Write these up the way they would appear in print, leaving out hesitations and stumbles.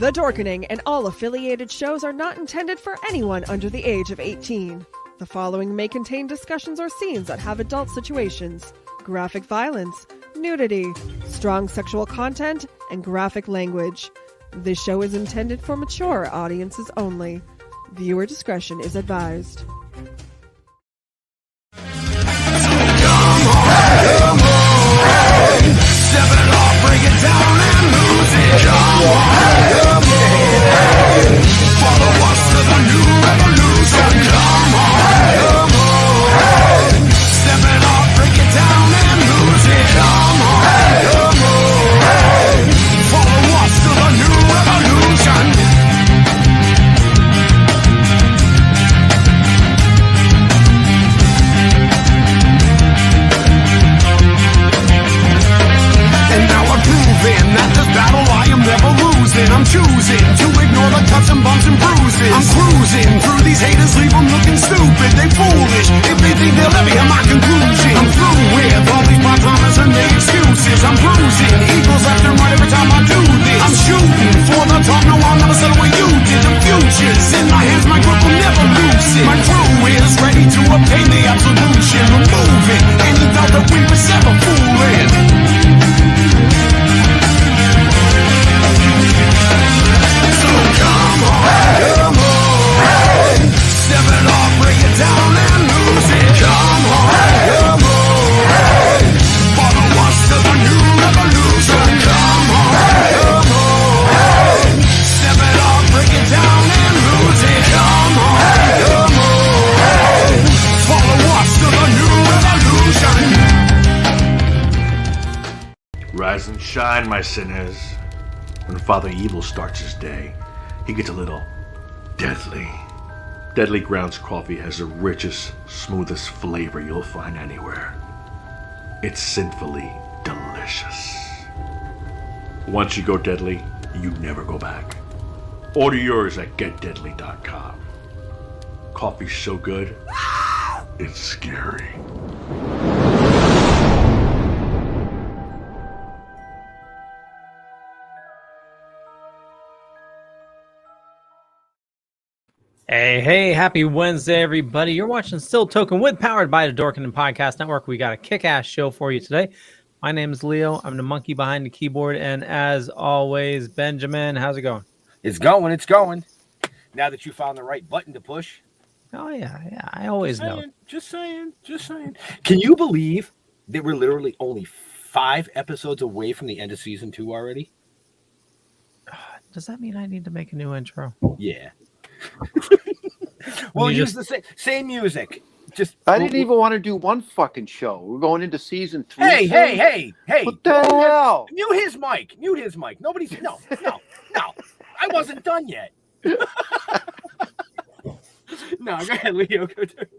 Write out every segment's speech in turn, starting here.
The Dorkening and all affiliated shows are not intended for anyone under the age of 18. The following may contain discussions or scenes that have adult situations, graphic violence, nudity, strong sexual content, and graphic language. This show is intended for mature audiences only. Viewer discretion is advised. Step it off, break it down and lose it. Come on, follow us to the new revolution. Come on, step it off, break it down and lose it. Come on, follow us to the new revolution. And now I'm proving that this battle I am never losing. I'm choosing to ignore the cuts and bumps and bruises. I'm cruising through these haters, leave them looking stupid. They foolish if they think they'll ever hear my conclusion. I'm through with all these my dramas and their excuses. I'm bruising eagles left and right every time I do this. I'm shooting for the top, no I'll never settle where you did. The future's in my hands, my grip will never lose it. My crew is ready to obtain the absolution. Removing any doubt that we was ever fooling. Come on, step it off, break it down and lose it. Come on, follow us to the new revolution. Come on, step it off, break it down and lose it. Come on, follow us to the new revolution. Rise and shine, my sinners. When Father Evil starts his day, he gets a little deadly. Deadly Grounds coffee has the richest, smoothest flavor you'll find anywhere. It's sinfully delicious. Once you go deadly, you never go back. Order yours at getdeadly.com. Coffee's so good, it's scary. Hey, happy Wednesday, everybody. You're watching Still Toking powered by the Dorkening Podcast Network. We got a kick-ass show for you today. My name is Leo. I'm the monkey behind the keyboard. And as always, Benjamin, how's it going? It's going. Now that you found the right button to push. Oh, yeah. I always know. Just saying. Can you believe that we're literally only 5 episodes away from the end of season 2 already? Does that mean I need to make a new intro? Yeah. We'll use the same music. I didn't even want to do one fucking show. We're going into season 3. Hey! What the hell? Mute his mic. Nobody's no. I wasn't done yet. No, go ahead, Leo.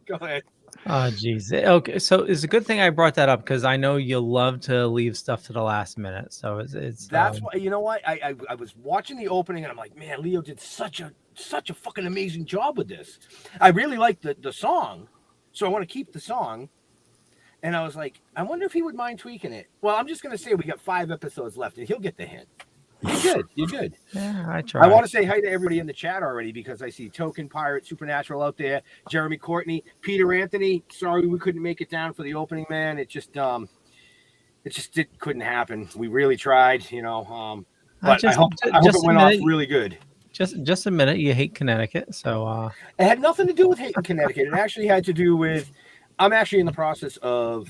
Go ahead. Oh, geez. Okay, so it's a good thing I brought that up because I know you love to leave stuff to the last minute. So it's that's why, you know what? I was watching the opening and I'm like, man, Leo did such a fucking amazing job with this. I really like the song, so I want to keep the song. And I was like, I wonder if he would mind tweaking it. Well, I'm just gonna say we got 5 episodes left, and he'll get the hint. You're good. Yeah, I try. I want to say hi to everybody in the chat already because I see Token, Pirate, Supernatural out there, Jeremy Courtney, Peter Anthony. Sorry we couldn't make it down for the opening, man. It couldn't happen. We really tried, but I hope it went off really good. Just a minute. You hate Connecticut, so it had nothing to do with hating Connecticut. It actually had to do with I'm actually in the process of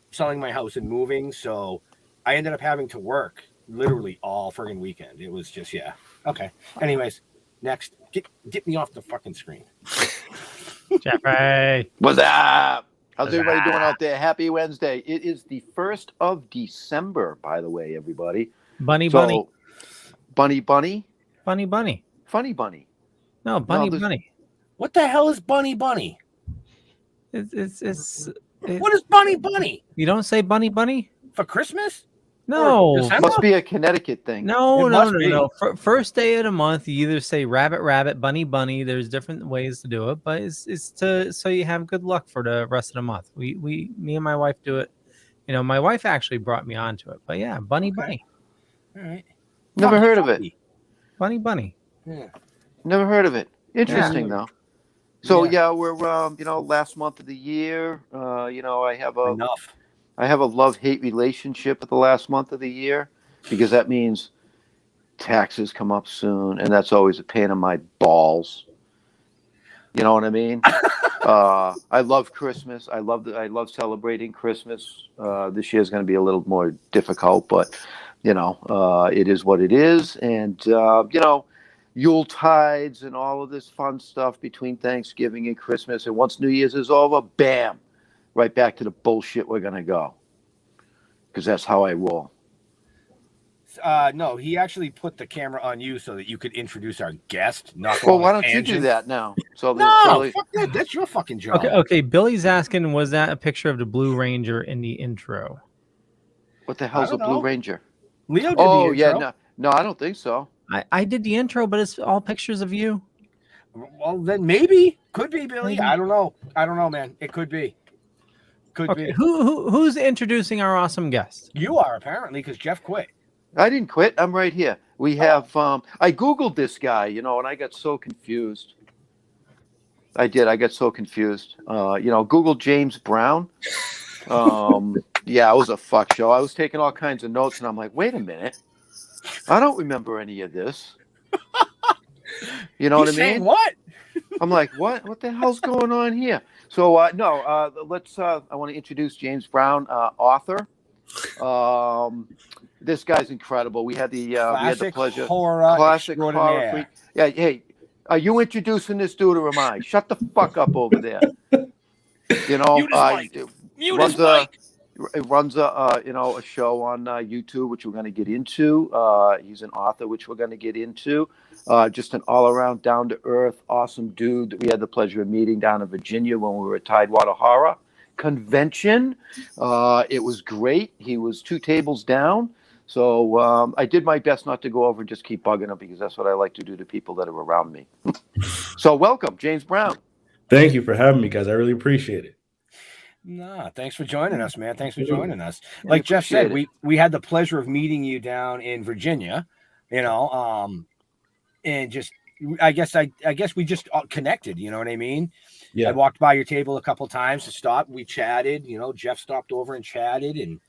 selling my house and moving, so I ended up having to work literally all friggin' weekend. It was just okay. Anyways, next, get me off the fucking screen. Jeffrey, what's up? How's everybody doing out there? Happy Wednesday. It is the 1st of December, by the way, everybody. Bunny. Funny bunny. No, bunny. What the hell is bunny? It's what is bunny? You don't say bunny for Christmas? No, must be a Connecticut thing. No. First day of the month, you either say rabbit, bunny. There's different ways to do it, but it's so you have good luck for the rest of the month. Me and my wife do it. My wife actually brought me onto it, but yeah, bunny. All right. Never heard of it. Funny Bunny. Yeah. Never heard of it. Interesting though. So we're last month of the year. I have a love-hate relationship with the last month of the year because that means taxes come up soon, and that's always a pain in my balls. You know what I mean? I love Christmas. I love celebrating Christmas. This year is going to be a little more difficult, but it is what it is. And Yule tides and all of this fun stuff between Thanksgiving and Christmas. And once New Year's is over, bam, right back to the bullshit we're going to go. Because that's how I roll. No, he actually put the camera on you so that you could introduce our guest. Well, why don't you do that now? Fuck that. That's your fucking job. Okay. Billy's asking, was that a picture of the Blue Ranger in the intro? What the hell's a Blue Ranger? Leo did the intro. Yeah, no, I don't think so. I did the intro, but it's all pictures of you. Well, then maybe. Could be, Billy. Maybe. I don't know, man. It could be. Could be. Who's introducing our awesome guest? You are, apparently, because Jeff quit. I didn't quit. I'm right here. We have I Googled this guy, and I got so confused. I did. I got so confused. Google James Brown. Yeah, it was a fuck show. I was taking all kinds of notes, and I'm like, wait a minute. I don't remember any of this. You know what I mean? What? I'm like, what? What the hell's going on here? So let's. I want to introduce James Brown, author. This guy's incredible. We had the pleasure. Classic horror. Yeah. Hey, are you introducing this dude or am I? Shut the fuck up over there. Runs a show on YouTube, which we're going to get into. He's an author, which we're going to get into. Just an all-around, down-to-earth, awesome dude that we had the pleasure of meeting down in Virginia when we were at Tidewater Horror Convention. It was great. He was 2 tables down. So I did my best not to go over and just keep bugging him because that's what I like to do to people that are around me. So welcome, James Brown. Thank you for having me, guys. I really appreciate it. Nah, thanks for joining us, man. Thanks for joining us. Like Jeff said, we had the pleasure of meeting you down in Virginia, and just I guess we just connected. You know what I mean? Yeah. I walked by your table a couple times to stop. We chatted. Jeff stopped over and chatted, and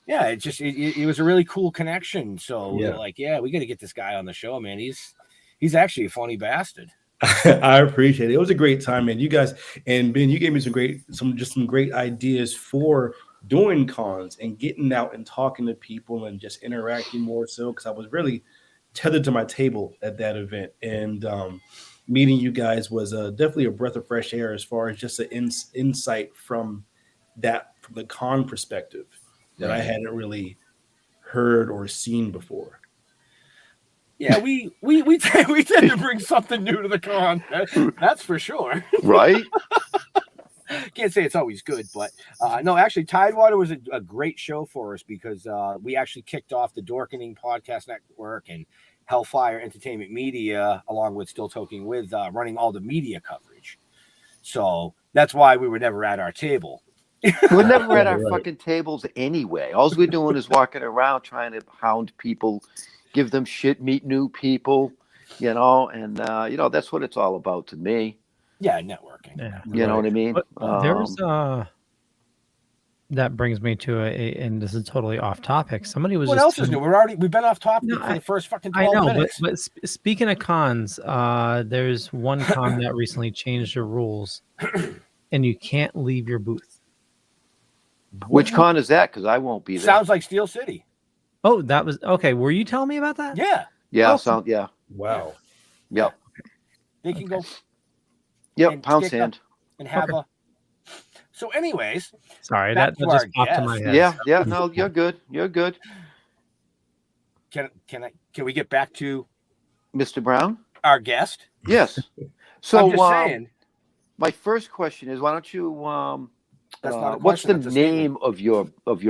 yeah, it was a really cool connection. So we're like, we got to get this guy on the show, man. He's actually a funny bastard. I appreciate it. It was a great time, man. You guys and Ben, you gave me some great ideas for doing cons and getting out and talking to people and just interacting more so because I was really tethered to my table at that event. And meeting you guys was definitely a breath of fresh air as far as just an insight from the con perspective that I hadn't really heard or seen before. Yeah, we tend to bring something new to the con. That's for sure. Right? Can't say it's always good, but no, actually, Tidewater was a great show for us because we actually kicked off the Dorkening Podcast Network and Hellfire Entertainment Media, along with Still Toking with running all the media coverage. So that's why we were never at our table. We're never at our fucking tables anyway. All we're doing is walking around trying to hound people, give them shit, meet new people, and that's what it's all about to me. Yeah, networking. Yeah, you know what I mean? But there's that brings me to and this is totally off topic. Somebody was. What else is new? We've been off topic for the first fucking 12 minutes. But speaking of cons, there's one con that recently changed the rules, and you can't leave your booth. Which con is that? Because I won't be there. Sounds like Steel City. Oh, that was okay. Were you telling me about that? Yeah. Yeah. Oh. Wow. Yep. They can go. Yep. Pound sand. And have a. So, anyways. Sorry, that just popped in my head. Yeah. No, you're good. You're good. Can we get back to Mr. Brown, our guest? Yes. So, I'm just saying. My first question is, why don't you? What's the name of your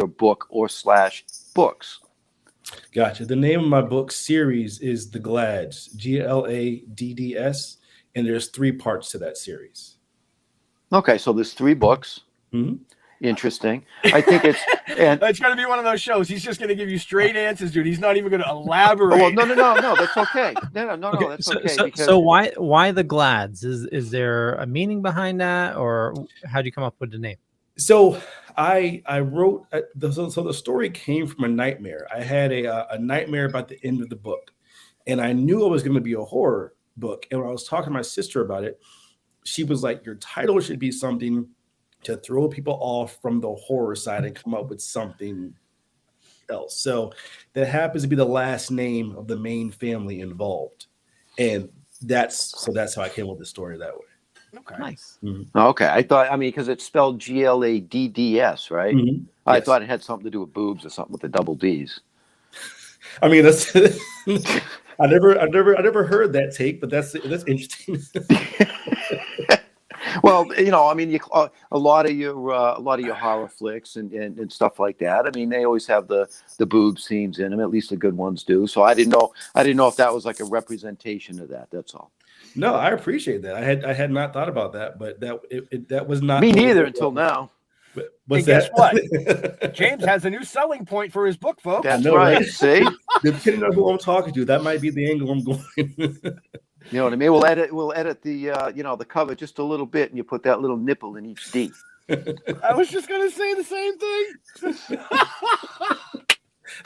book or / books? Gotcha. The name of my book series is The Glads, GLADDS, and there's 3 parts to that series. Okay, so there's 3 books. Mm-hmm. interesting. I think it's and it's going to be one of those shows. He's just going to give you straight answers, dude. He's not even going to elaborate. well, no. That's okay. No. That's okay. Because So why the Glads? Is there a meaning behind that, or how do you come up with the name? So I wrote so the story came from a nightmare. I had a nightmare about the end of the book, and I knew it was going to be a horror book. And when I was talking to my sister about it, she was like, "Your title should be something to throw people off from the horror side and come up with something else." So that happens to be the last name of the main family involved, and that's how I came up with the story that way. Okay. Nice. Mm-hmm. Okay, I thought because it's spelled GLADDS, right? Mm-hmm. I Yes. thought it had something to do with boobs or something with the double D's. I mean, that's I never heard that take, but that's interesting. Well, I mean, a lot of your horror flicks and stuff like that. I mean, they always have the boob scenes in them. At least the good ones do. So I didn't know if that was like a representation of that. That's all. No, I appreciate that. I had not thought about that, but that was not Me neither until now. What's And that? guess what? James has a new selling point for his book, folks. That's know, right. right? See, Depending on who I'm talking to, that might be the angle I'm going. you know what I mean? We'll edit the the cover just a little bit, and you put that little nipple in each D. I was just going to say the same thing.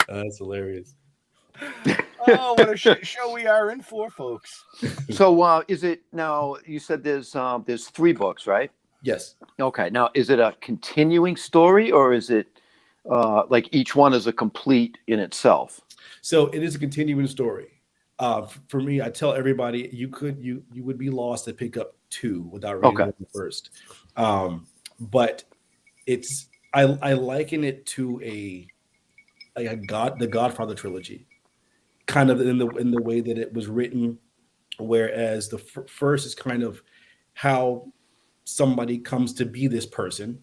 That's hilarious. Oh, what a show we are in for, folks. So, is it now? You said there's 3 books, right? Yes. Okay. Now, is it a continuing story, or is it like each one is a complete in itself? So it is a continuing story. For me, I tell everybody you would be lost to pick up 2 without reading the first. But I liken it to the Godfather trilogy, kind of in the way that it was written, whereas the first is kind of how somebody comes to be this person,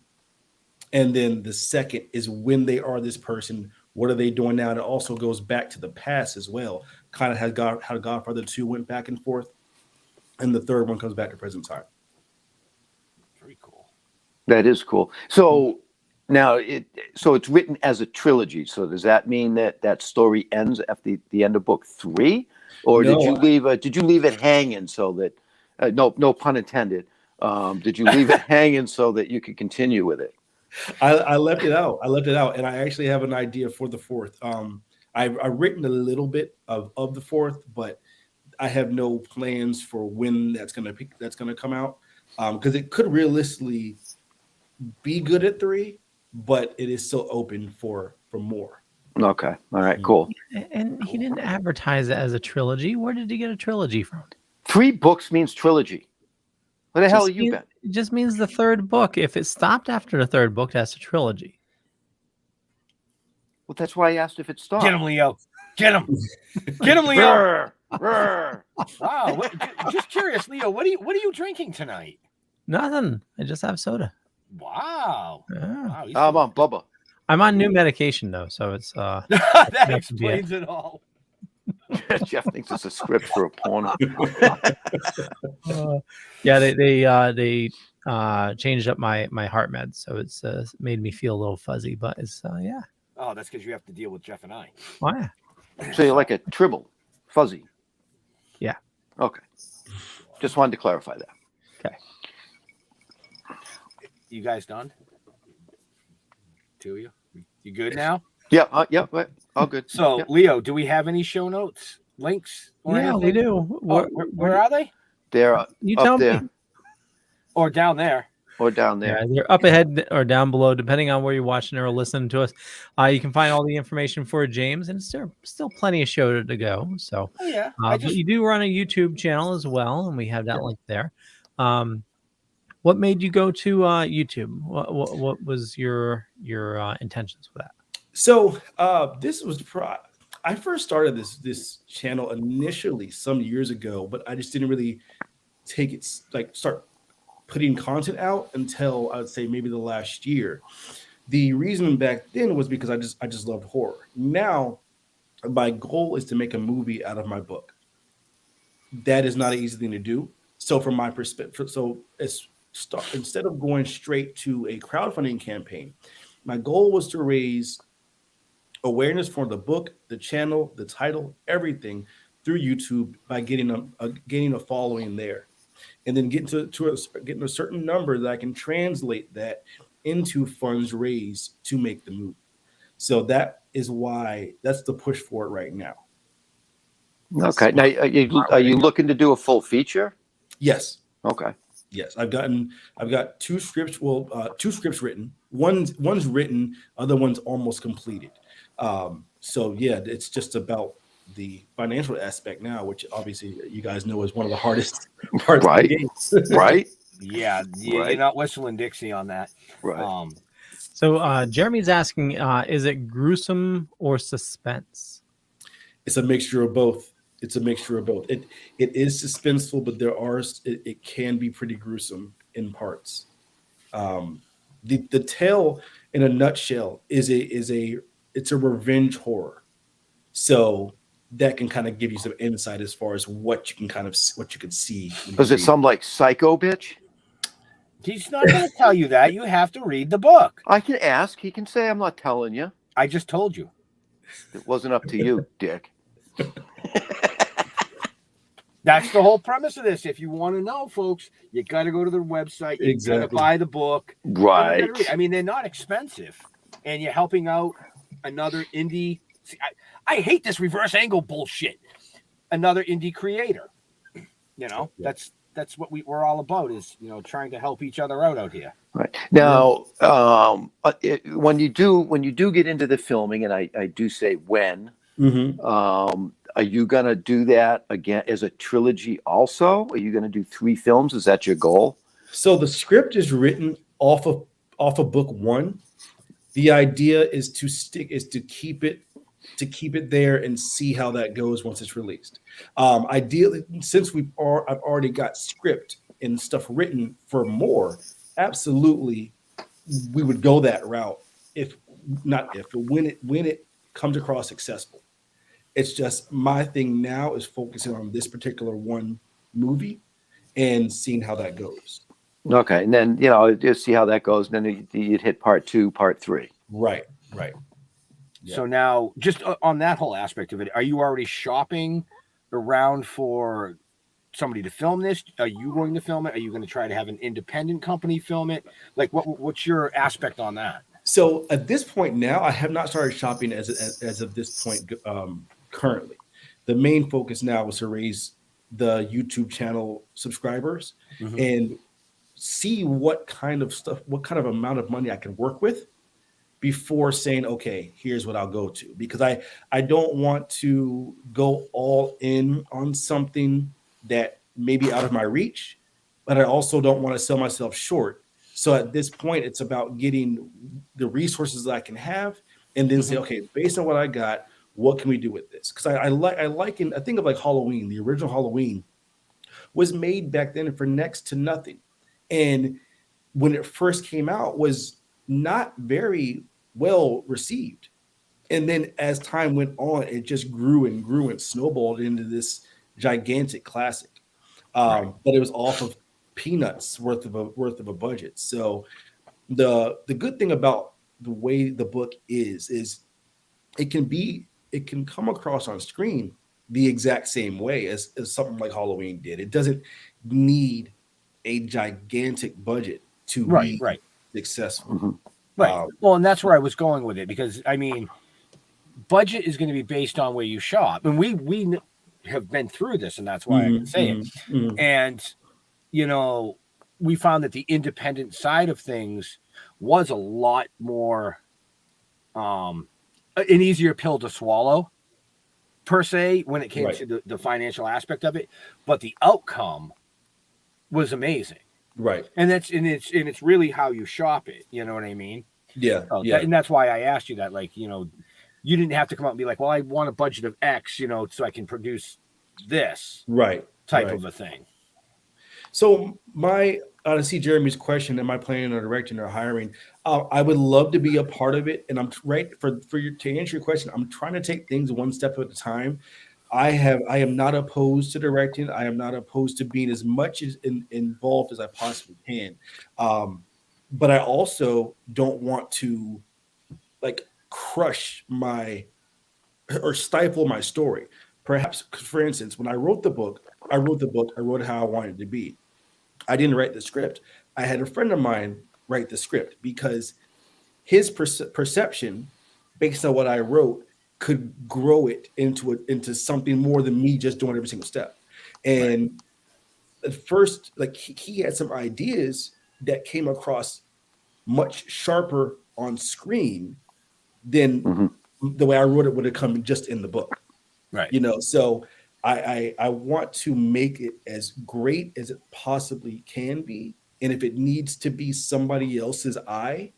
and then the second is when they are this person, what are they doing now? And it also goes back to the past as well, kind of how Godfather 2 went back and forth, and the third one comes back to present time. Very cool. That is cool. So now it's written as a trilogy. So does that mean that story ends at the end of book 3, or No, did you leave it hanging so that no pun intended? Did you leave it hanging so that you could continue with it? I left it out. And I actually have an idea for the 4th. I've written a little bit of the 4th, but I have no plans for when that's gonna come out. Because it could realistically be good at 3, but it is still open for more. Okay. All right. Cool. And he didn't advertise it as a trilogy. Where did he get a trilogy from? 3 books means trilogy. Where the hell have you been? It just means the 3rd book. If it stopped after the 3rd book, that's a trilogy. Well, that's why I asked if it stopped. Get him, Leo. Get him. Get him, Leo. Wow. Just curious, Leo. What are you drinking tonight? Nothing. I just have soda. Wow. Yeah. Wow, How about Bubba? I'm on new medication though, so it's that explains it all. Jeff thinks it's a script for a porno. Yeah, they changed up my heart meds, so it's made me feel a little fuzzy, but it's yeah. Oh, that's because you have to deal with Jeff and I. Oh, yeah. So you're like a tribble, fuzzy. Yeah. Okay. Just wanted to clarify that. Okay. You guys done? 2 of you? You good now? Yeah. All good. So, yeah. Leo, do we have any show notes, links? Or Yeah, anything? we do. Where are they? They're You up tell there me. Or down there? or down there. Yeah, they're up ahead or down below, depending on where you're watching or listening to us. You can find all the information for James, and it's still plenty of show to go. So, Oh, yeah. but you do run a YouTube channel as well, and we have that link there. What made you go to YouTube? What was your intentions with that? So this was I first started this channel initially some years ago, but I just didn't really start putting content out until I would say maybe the last year. The reason back then was because I just loved horror. Now my goal is to make a movie out of my book. That is not an easy thing to do. So from my perspective, so instead of going straight to a crowdfunding campaign, my goal was to raise awareness for the book, the channel, the title, everything through YouTube by getting a following there, and then getting getting a certain number that I can translate that into funds raised to make the movie. So that's the push for it right now. Okay. Now, are you looking to do a full feature? Yes. Okay. Yes, I've got two scripts. Well, two scripts written. One's written. Other one's almost completed. So yeah, it's just about the financial aspect now, which obviously you guys know is one of the hardest parts of the game. Right. Yeah, you're not whistling Dixie on that. Right. So Jeremy's asking, is it gruesome or suspense? It's a mixture of both. It is suspenseful, but it can be pretty gruesome in parts. The tale, in a nutshell, it's a revenge horror. So that can kind of give you some insight as far as what you can see. Does it sound like Psycho Bitch? He's not going to tell you that. You have to read the book. I can ask. He can say I'm not telling you. I just told you. It wasn't up to you, Dick. That's the whole premise of this. If you want to know, folks, you got to go to the website. You got to buy the book. Right. I mean, they're not expensive, and you're helping out another indie. See, I hate this reverse angle bullshit. Another indie creator. That's what we're all about, is trying to help each other out here. Right. Now, when you do get into the filming, and I do say when, are you going to do that again as a trilogy also? Are you going to do 3 films? Is that your goal? So the script is written off of book 1. The idea is to keep it there and see how that goes once it's released. Ideally, since I've already got script and stuff written for more, absolutely we would go that route when it comes across successful. It's just my thing now is focusing on this particular one movie and seeing how that goes. Okay, and then just see how that goes. And then you'd hit part 2, part 3. Right. Yeah. So now, just on that whole aspect of it, are you already shopping around for somebody to film this? Are you going to film it? Are you going to try to have an independent company film it? Like, what's your aspect on that? So at this point now, I have not started shopping as of this point. Currently, the main focus now is to raise the YouTube channel subscribers and see what kind of amount of money I can work with before saying, okay, here's what I'll go to, because I don't want to go all in on something that may be out of my reach, but I also don't want to sell myself short. So at this point, it's about getting the resources that I can have and then say, okay, based on what I got, what can we do with this? Because I think of like Halloween. The original Halloween was made back then for next to nothing, and when it first came out, was not very well received. And then as time went on, it just grew and snowballed into this gigantic classic. But it was off of peanuts worth of a budget. So the good thing about the way the book is it can come across on screen the exact same way as something like Halloween did. It doesn't need a gigantic budget to be successful. Right. Well, and that's where I was going with it, because I mean, budget is going to be based on where you shop, and we have been through this, and that's why I can say it. And we found that the independent side of things was a lot more an easier pill to swallow, per se, when it came to the financial aspect of it, but the outcome was amazing. Right. And it's really how you shop it. You know what I mean? Yeah. And that's why I asked you that. Like, you didn't have to come out and be like, well, I want a budget of X, so I can produce this type of a thing. So to see Jeremy's question, am I planning on directing or hiring? I would love to be a part of it. And I'm to answer your question, I'm trying to take things one step at a time. I am not opposed to directing. I am not opposed to being as much involved as I possibly can. But I also don't want to like crush my or stifle my story. Perhaps, for instance, when I wrote the book, I wrote it how I wanted it to be. I didn't write the script. I had a friend of mine write the script because his perception, based on what I wrote, could grow it into something more than me just doing every single step. And at first, like he had some ideas that came across much sharper on screen than the way I wrote it would have come just in the book. Right. So I want to make it as great as it possibly can be. And if it needs to be somebody else's eye,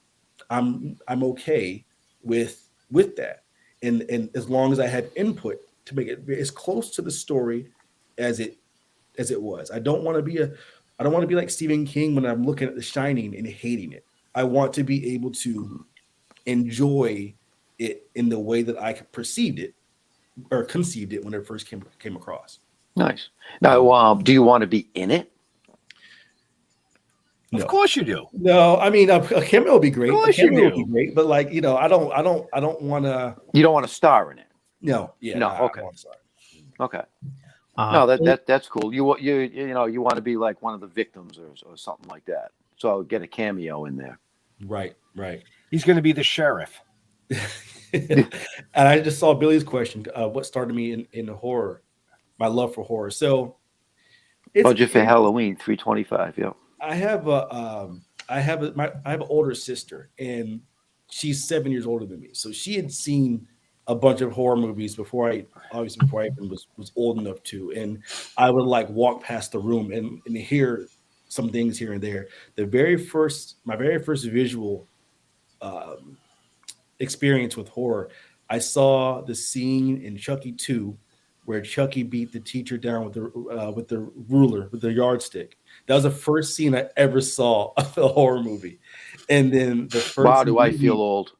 I'm okay with that. And as long as I had input to make it as close to the story as it was. I don't want to be like Stephen King when I'm looking at The Shining and hating it. I want to be able to enjoy it in the way that I perceived it or conceived it when it first came across. Nice. Now, do you want to be in it? No. Of course you do. No, I mean a cameo would be great. Of course you do. Would be great, but like I don't want to. You don't want to star in it. No. Yeah. No. Okay. Okay. No, that's cool. You want to be like one of the victims or something like that. So get a cameo in there. Right. He's going to be the sheriff. And I just saw Billy's question. What started me in horror? My love for horror. So, budget for Halloween 325. Yeah. I have an older sister, and she's 7 years older than me. So she had seen a bunch of horror movies before I even was old enough to. And I would like walk past the room and hear some things here and there. My very first visual experience with horror, I saw the scene in Chucky 2 where Chucky beat the teacher down with the ruler, with the yardstick. That was the first scene I ever saw of a horror movie. And then the first I feel old.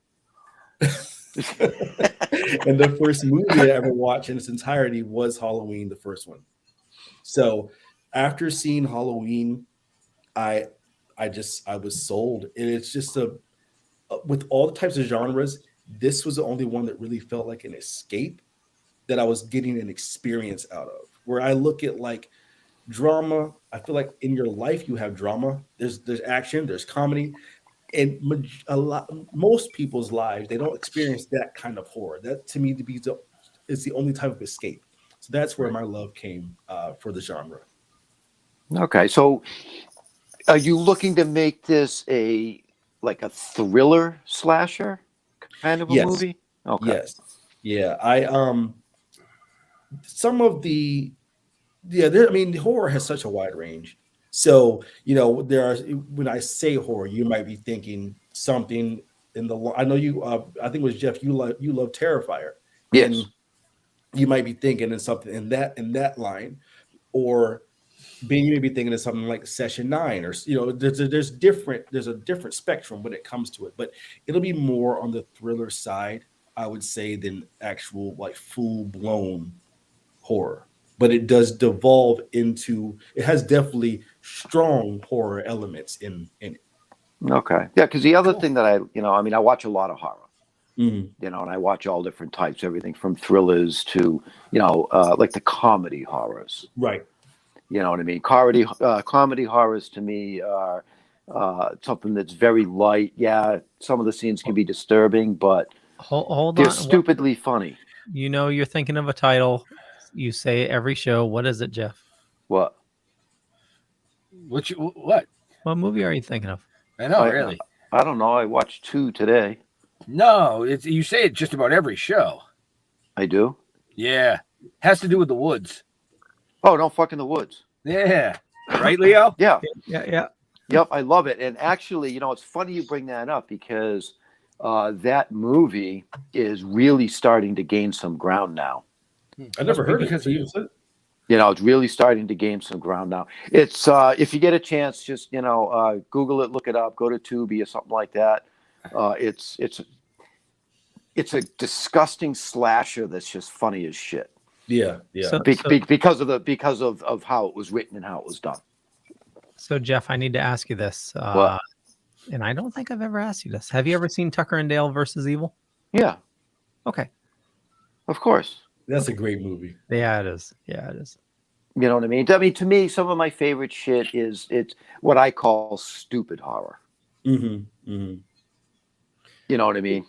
And the first movie I ever watched in its entirety was Halloween, the first one. So after seeing Halloween, I was sold. And it's just with all the types of genres, this was the only one that really felt like an escape that I was getting an experience out of. Where I look at like drama, I feel like in your life you have drama. There's action, there's comedy, and most people's lives they don't experience that kind of horror. That to me is the only type of escape. So that's where my love came for the genre. Okay, so are you looking to make this a thriller slasher kind of a movie? Okay. Yes. Yeah. Some of the horror has such a wide range. So, when I say horror, you might be thinking something I know you, I think it was Jeff, you love Terrifier. Yes. And you might be thinking of something in that line, or Ben, you may be thinking of something like Session 9, or, there's a different spectrum when it comes to it, but it'll be more on the thriller side, I would say, than actual like full blown horror. But it does devolve into, it has definitely strong horror elements in it. Okay. Yeah, because the other thing that I watch a lot of horror, Mm-hmm. and I watch all different types, everything from thrillers to, like the comedy horrors. Right. You know what I mean? Comedy horrors to me are something that's very light. Yeah, some of the scenes can be disturbing, but hold they're on. stupidly funny. You're thinking of a title. You say it every show. What is it, Jeff? What? What? What movie are you thinking of? I know, really. I don't know. I watched 2 today. No, you say it just about every show. I do? Yeah. Has to do with the woods. Oh, Don't Fuck in the Woods. Yeah. Right, Leo? Yeah. Yeah. Yep, I love it. And actually, it's funny you bring that up because that movie is really starting to gain some ground now. I never heard it. It's really starting to gain some ground now. It's if you get a chance, just Google it, look it up, go to Tubi or something like that. It's a disgusting slasher that's just funny as shit. Yeah, yeah. Because of how it was written and how it was done. So Jeff, I need to ask you this. What? And I don't think I've ever asked you this. Have you ever seen Tucker and Dale versus Evil? Yeah. Okay. Of course. That's a great movie. Yeah, it is. Yeah, it is. You know what I mean? I mean, to me, some of my favorite shit is it's what I call stupid horror. Mm-hmm. Mm-hmm. You know what I mean?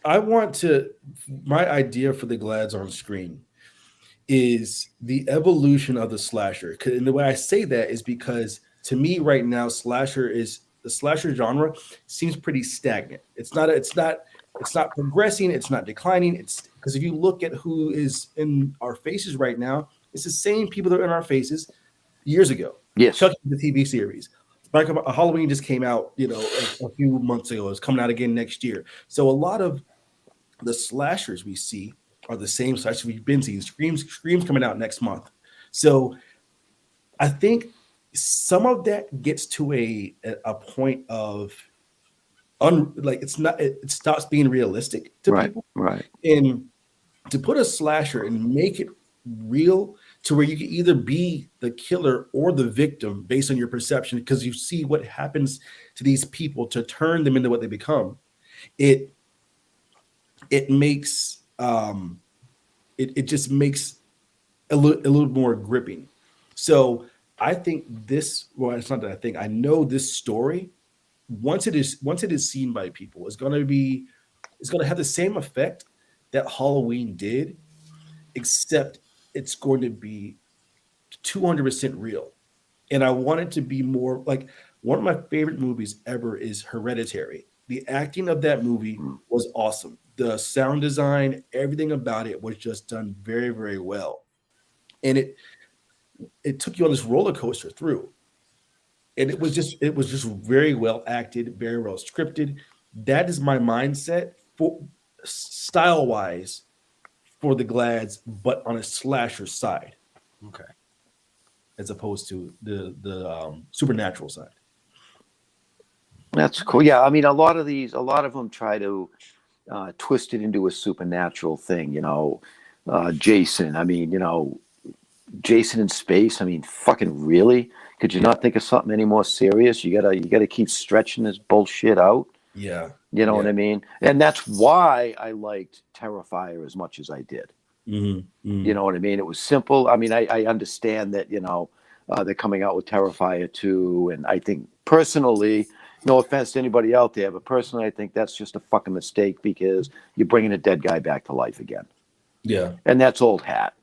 My idea for the Glads on screen is the evolution of the slasher. And the way I say that is because to me right now, the slasher genre seems pretty stagnant. It's not progressing. It's not declining. It's because if you look at who is in our faces right now, it's the same people that are in our faces years ago. Yes. Chucky, the TV series. Halloween just came out, a few months ago. It's coming out again next year. So a lot of the slashers we see are the same slashers we've been seeing. Scream's coming out next month. So I think some of that gets to a point of it stops being realistic to people. Right. And to put a slasher and make it real to where you can either be the killer or the victim based on your perception, because you see what happens to these people to turn them into what they become. It makes it just makes a little more gripping. So I think it's not that I think, I know this story, once it is seen by people, it's going to have the same effect that Halloween did, except it's going to be 200% real. And I want it to be more like, one of my favorite movies ever is Hereditary. The acting of that movie was awesome. The sound design, everything about it was just done very, very well. And it took you on this roller coaster through. And it was just very well acted, very well scripted. That is my mindset for style-wise for the Glads, but on a slasher side. Okay. As opposed to the supernatural side. That's cool. Yeah, I mean, a lot of them try to twist it into a supernatural thing. Jason. I mean, Jason in space. I mean, fucking really? Could you not think of something any more serious? You gotta keep stretching this bullshit out. Yeah. You know what I mean? And that's why I liked Terrifier as much as I did. Mm-hmm. Mm-hmm. You know what I mean? It was simple. I mean, I understand that, they're coming out with Terrifier 2. And I think personally, no offense to anybody out there, but personally, I think that's just a fucking mistake because you're bringing a dead guy back to life again. Yeah. And that's old hat.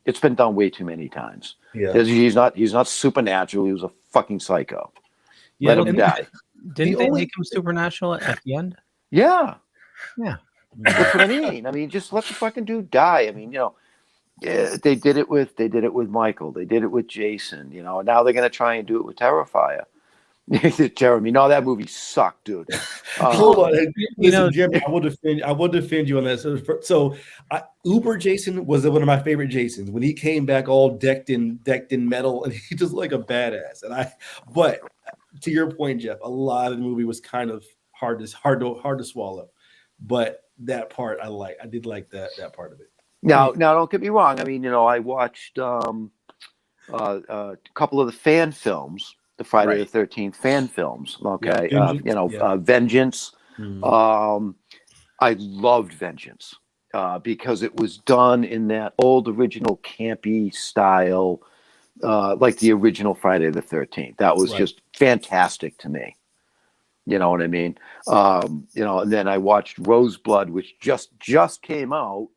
It's been done way too many times. Yeah. He's not supernatural. He was a fucking psycho. Yeah, Let him die. Didn't they make him supernatural at the end? Yeah. Yeah. That's what I mean. I mean, just let the fucking dude die. I mean, they did it with Michael. They did it with Jason. Now they're gonna try and do it with Terrifier. Jeremy, no, that movie sucked, dude. Hold on, listen, Jeremy, I will defend you on that. So, Uber Jason was one of my favorite Jasons when he came back all decked in metal, and he just like a badass. But to your point, Jeff, a lot of the movie was kind of hard to swallow. But that part I did like that part of it. Now, don't get me wrong. I mean, I watched a couple of the fan films. The Friday the 13th fan films, okay, Vengeance. Mm-hmm. I loved Vengeance because it was done in that old original campy style, like the original Friday the 13th. That was just fantastic to me. You know what I mean? And then I watched Roseblood, which just came out.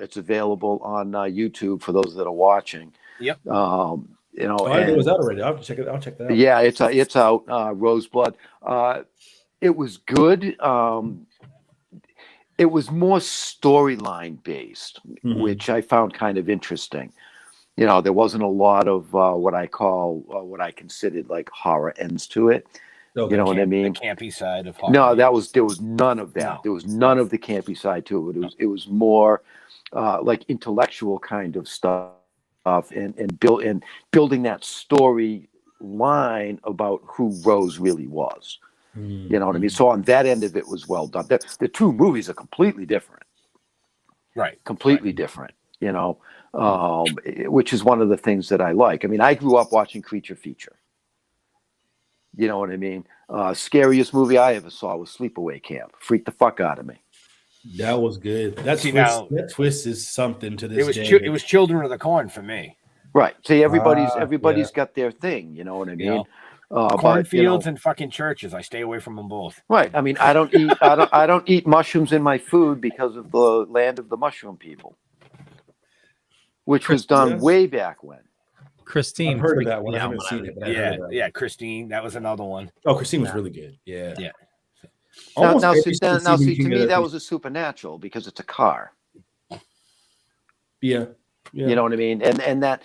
It's available on YouTube for those that are watching. Yep. I didn't know it was out already. I'll check it. I'll check that out. Yeah, it's out. Roseblood. It was good. It was more storyline based, which I found kind of interesting. There wasn't a lot of what I considered like horror ends to it. Okay. You know what I mean? The campy side of horror. No, there was none of that. No. There was none of the campy side to it. It was more like intellectual kind of stuff. And building that story line about who Rose really was. You know what I mean? So on that end of it was well done. The two movies are completely different. Right. Completely different. you know, which is one of the things that I like. I mean, I grew up watching Creature Feature. You know what I mean? Scariest movie I ever saw was Sleepaway Camp. Freaked the fuck out of me. That was good. That twist is something to this day. It was Children of the Corn for me. Right. See, everybody's got their thing. You know what I mean? You know, cornfields and fucking churches. I stay away from them both. Right. I mean, I don't eat mushrooms in my food because of the land of the mushroom people, which was done way back when. Christine. I've heard of that one. I haven't seen it. But yeah, Christine. That was another one. Oh, Christine was really good. Yeah. Yeah. Now, see, to me, that was a supernatural because it's a car. Yeah. You know what I mean? And that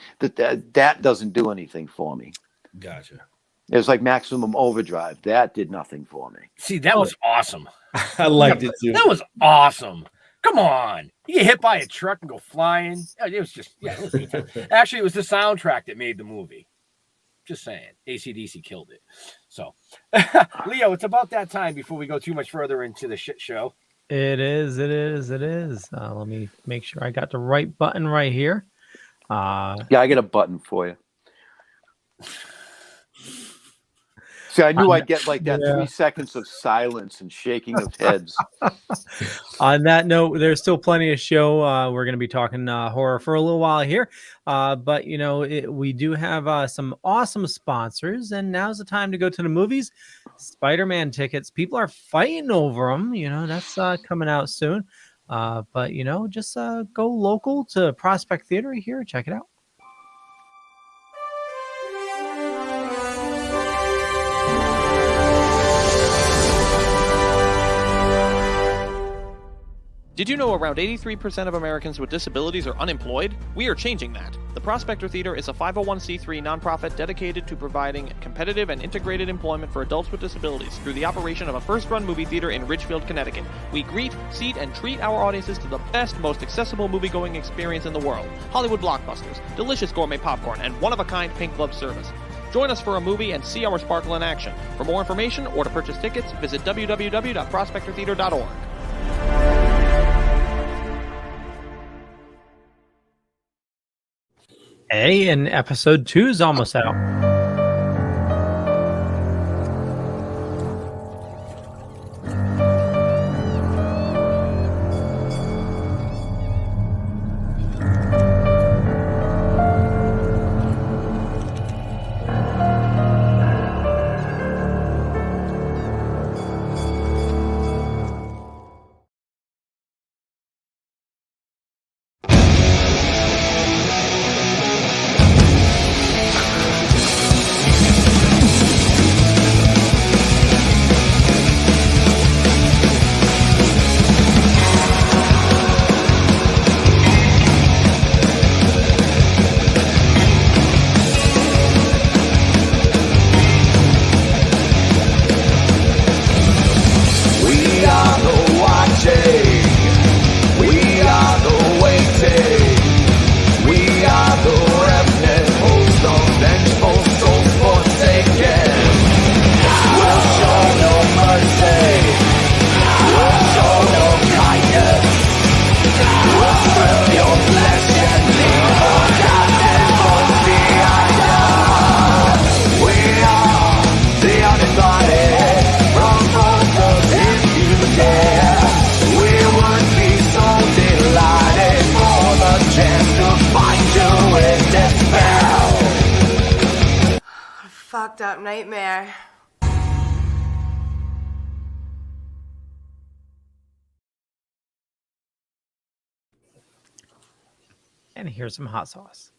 doesn't do anything for me. Gotcha. It was like Maximum Overdrive. That did nothing for me. See, that was awesome. I liked it too. That was awesome. Come on. You get hit by a truck and go flying. It was just, it was intense. Actually, it was the soundtrack that made the movie. Just saying. AC/DC killed it. So, Leo, it's about that time before we go too much further into the shit show. It is. Let me make sure I got the right button right here. Yeah, I got a button for you. See, I knew I'd get like that 3 seconds of silence and shaking of heads. On that note, there's still plenty of show. We're going to be talking horror for a little while here. But, you know, we do have some awesome sponsors. And now's the time to go to the movies. Spider-Man tickets. People are fighting over them. You know, that's coming out soon. But, you know, just go local to Prospect Theater here. Check it out. Did you know around 83% of Americans with disabilities are unemployed? We are changing that. The Prospector Theater is a 501c3 nonprofit dedicated to providing competitive and integrated employment for adults with disabilities through the operation of a first-run movie theater in Ridgefield, Connecticut. We greet, seat, and treat our audiences to the best, most accessible movie-going experience in the world. Hollywood blockbusters, delicious gourmet popcorn, and one-of-a-kind pink glove service. Join us for a movie and see our sparkle in action. For more information or to purchase tickets, visit www.prospectortheater.org. Hey, and episode 2 is almost out. Fucked up nightmare. And here's some hot sauce.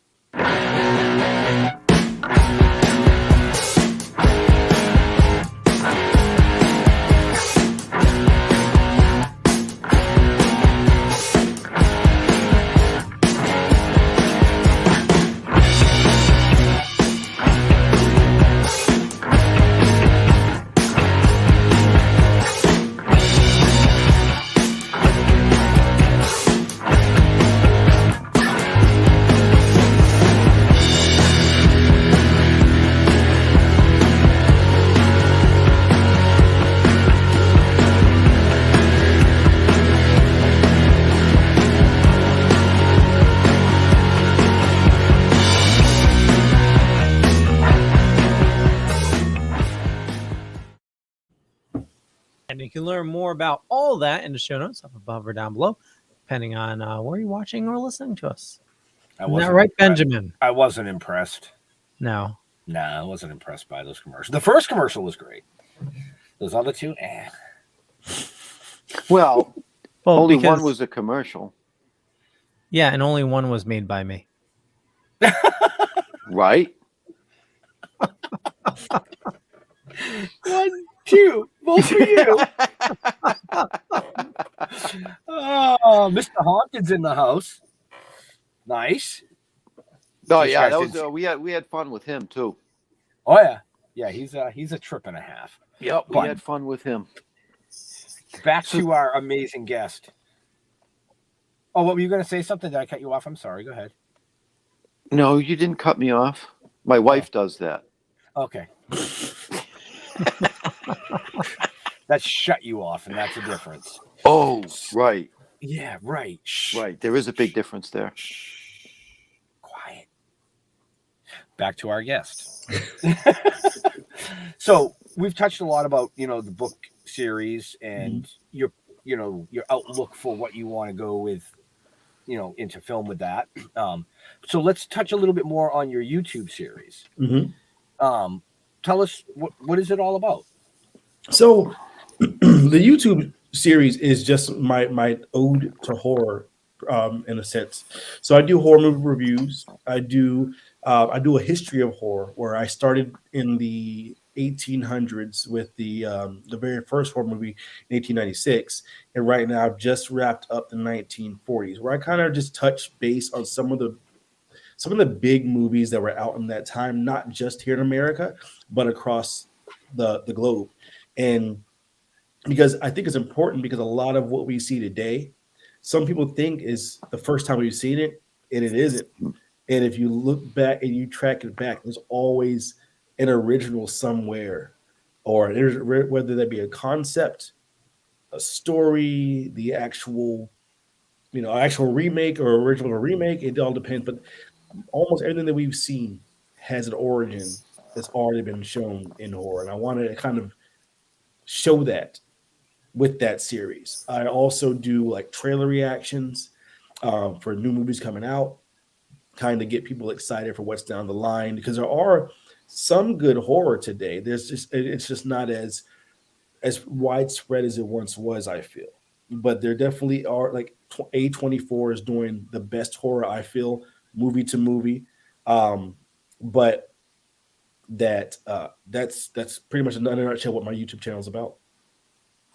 You can learn more about all that in the show notes up above or down below, depending on where you're watching or listening to us. Isn't that right, Benjamin? I wasn't impressed. No. Nah, I wasn't impressed by those commercials. The first commercial was great. Those other two, Well, only because, one was a commercial. Yeah, and only one was made by me. Right? 1, 2, both for you. Oh, Mr. Hawkins in the house. Nice. Oh yeah, that was we had fun with him too. Oh yeah, he's a trip and a half. Yep, we had fun with him. Back to our amazing guest. Oh, what were you going to say? Something? Did I cut you off? I'm sorry. Go ahead. No, you didn't cut me off. My wife does that. Okay. That shut you off, and that's a difference. Oh, right. Yeah, right. Right. There is a big difference there. Quiet. Back to our guest. So we've touched a lot about, the book series and your outlook for what you want to go with, into film with that. So let's touch a little bit more on your YouTube series. Tell us what is it all about? So the YouTube series is just my ode to horror, in a sense. So I do horror movie reviews. I do a history of horror where I started in the 1800s with the very first horror movie in 1896, and right now I've just wrapped up the 1940s, where I kind of just touch base on some of the big movies that were out in that time, not just here in America, but across the globe. And because I think it's important, because a lot of what we see today, some people think is the first time we've seen it, and it isn't. And if you look back and you track it back, there's always an original somewhere, or whether that be a concept, a story, the actual remake or original remake. It all depends, but almost everything that we've seen has an origin that's already been shown in horror, and I wanted to kind of show that with that series. I also do like trailer reactions for new movies coming out, kind of get people excited for what's down the line, because there are some good horror today. It's just not as widespread as it once was, I feel. But there definitely are, like A24 is doing the best horror, I feel, movie to movie. But that's pretty much in a nutshell what my YouTube channel is about.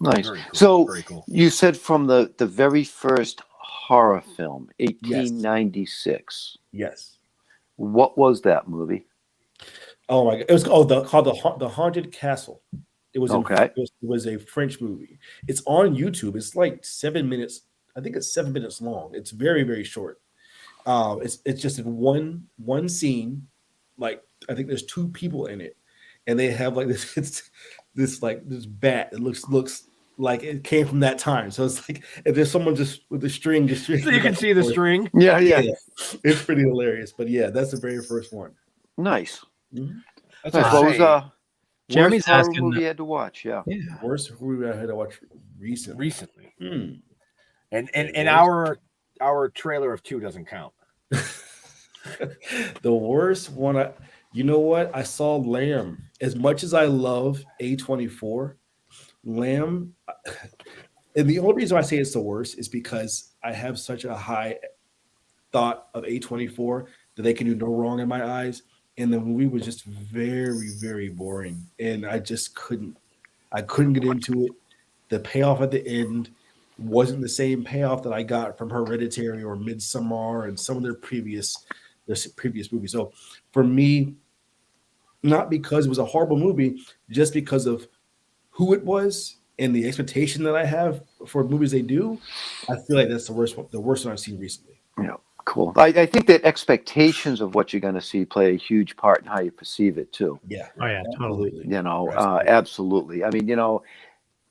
Nice. Very cool. So Very cool. You said from the very first horror film, 1896. Yes. What was that movie? Oh my God! It was called the Haunted Castle. It was okay. It was a French movie. It's on YouTube. It's like 7 minutes. I think it's 7 minutes long. It's very, very short. It's just in one scene. Like, I think there's two people in it, and they have like this bat that looks like it came from that time. So it's like if there's someone just with the string, so you can see the string. Yeah. It's pretty hilarious. But yeah, that's the very first one. Nice. Mm-hmm. That's what was Jeremy's worst asking movie you had to watch. Yeah. Worst movie I had to watch recently. And our trailer of 2 doesn't count. The worst one, you know what? I saw Lamb. As much as I love A24, Lamb, and the only reason I say it's the worst is because I have such a high thought of A24 that they can do no wrong in my eyes. And the movie was just very, very boring. And I just couldn't get into it. The payoff at the end wasn't the same payoff that I got from Hereditary or Midsommar and some of their previous movies. So for me, not because it was a horrible movie, just because of who it was and the expectation that I have for movies they do, I feel like that's the worst one I've seen recently. Yeah, cool. I think that expectations of what you're going to see play a huge part in how you perceive it too. Yeah. Oh yeah, totally. Absolutely. I mean,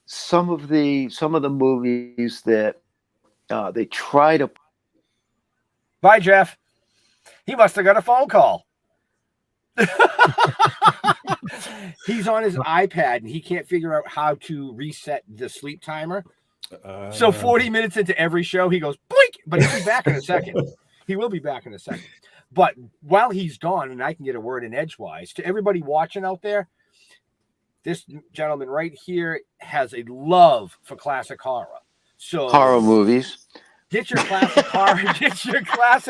some of the movies that they try to. Bye, Jeff. He must have got a phone call. He's on his iPad and he can't figure out how to reset the sleep timer. So 40 minutes into every show, he goes, blink, but he'll be back in a second. He will be back in a second. But while he's gone, and I can get a word in edgewise, to everybody watching out there, this gentleman right here has a love for classic horror. So horror movies. Get your classic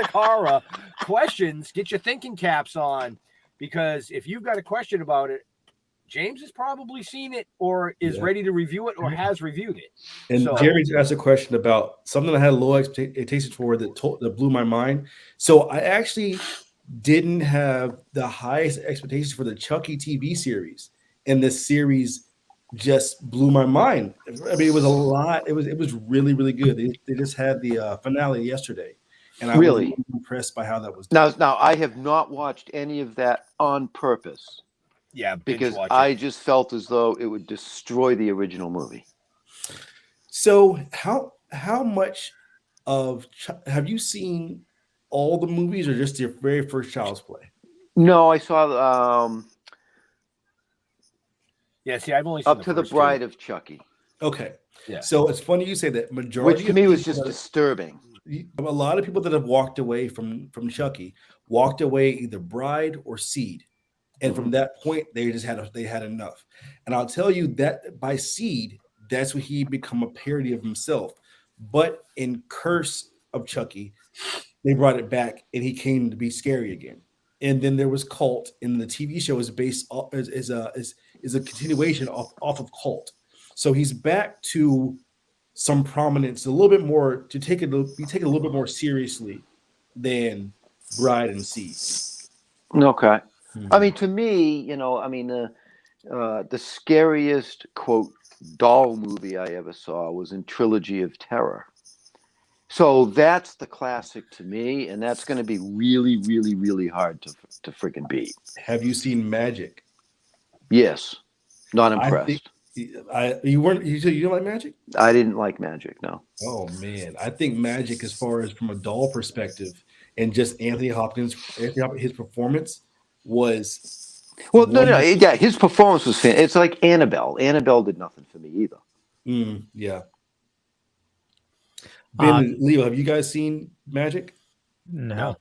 horror questions. Get your thinking caps on, because if you've got a question about it, James has probably seen it or is ready to review it or has reviewed it. And Jerry's asked a question about something I had low expectations for that blew my mind. So I actually didn't have the highest expectations for the Chucky TV series, and this series just blew my mind. I mean, it was a lot. It was really, really good. They just had the finale yesterday, and I was impressed by how that was done. Now I have not watched any of that on purpose. Yeah, because I just felt as though it would destroy the original movie. So how much of have you seen all the movies, or just your very first Child's Play? No, I saw see, I've only seen up to the Bride of Chucky. Okay. Yeah. So it's funny you say that. Majority, which to me was just disturbing. A lot of people that have walked away from Chucky walked away either Bride or Seed. And from that point, they had enough. And I'll tell you that by Seed, that's when he become a parody of himself. But in Curse of Chucky, they brought it back, and he came to be scary again. And then there was Cult, and the TV show is based off, is a continuation off of Cult. So he's back to some prominence, a little bit more to be taken a little bit more seriously than Bride and Seed. Okay. I mean, to me, the scariest, quote, doll movie I ever saw was in Trilogy of Terror. So that's the classic to me, and that's going to be really, really, really hard to freaking beat. Have you seen Magic? Yes. Not impressed. You don't like Magic? I didn't like Magic, no. Oh, man. I think Magic, as far as from a doll perspective, and just Anthony Hopkins, his performance was yeah, his performance was fantastic. It's like Annabelle did nothing for me either. Yeah. Ben and Leo, have you guys seen Magic? No.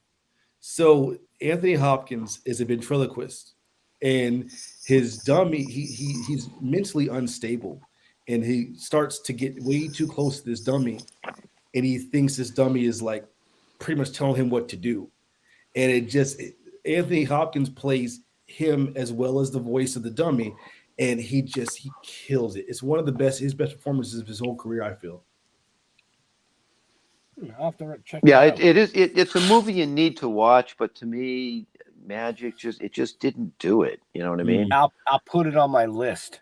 So Anthony Hopkins is a ventriloquist, and his dummy, he's mentally unstable, and he starts to get way too close to this dummy, and he thinks this dummy is like pretty much telling him what to do. And Anthony Hopkins plays him as well as the voice of the dummy, and he kills it. It's one of his best performances of his whole career, I feel. I'll have to check it is. It's a movie you need to watch, but to me, Magic just didn't do it. You know what I mean? I'll put it on my list.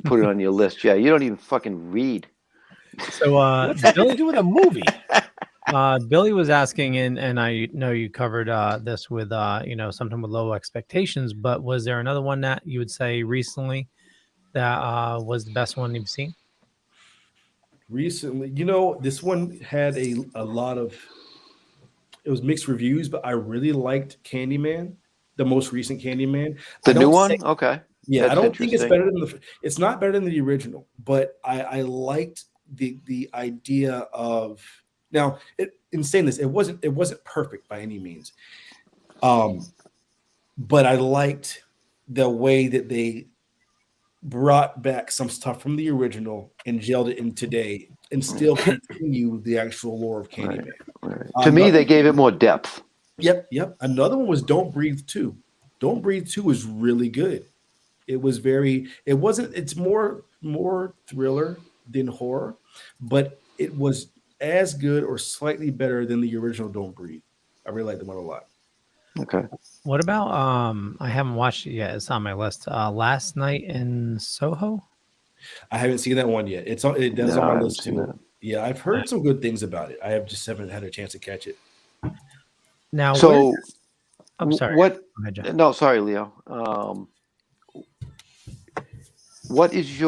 Put it on your list. Yeah, you don't even fucking read. So what's that to do with a movie? Billy was asking, and I know you covered this with something with low expectations, but was there another one that you would say recently that was the best one you've seen? Recently, this one had a lot of, it was mixed reviews, but I really liked Candyman, the most recent Candyman. The new one? Okay. Yeah, I don't think it's better than it's not better than the original, but I liked the idea of, now in saying this, it wasn't perfect by any means. But I liked the way that they brought back some stuff from the original and gelled it in today and still continue the actual lore of Candyman. Right. To me, they gave it more depth. Yep. Another one was Don't Breathe 2. Don't Breathe 2 was really good. It's more thriller than horror, but it was as good or slightly better than the original Don't Breathe. I really liked the one a lot. Okay. What about I haven't watched it yet. It's on my list. Last Night in Soho. I haven't seen that one yet. That's on my list too. Yeah, I've heard some good things about it. I haven't had a chance to catch it. Now, so I'm sorry. No, sorry, Leo. What is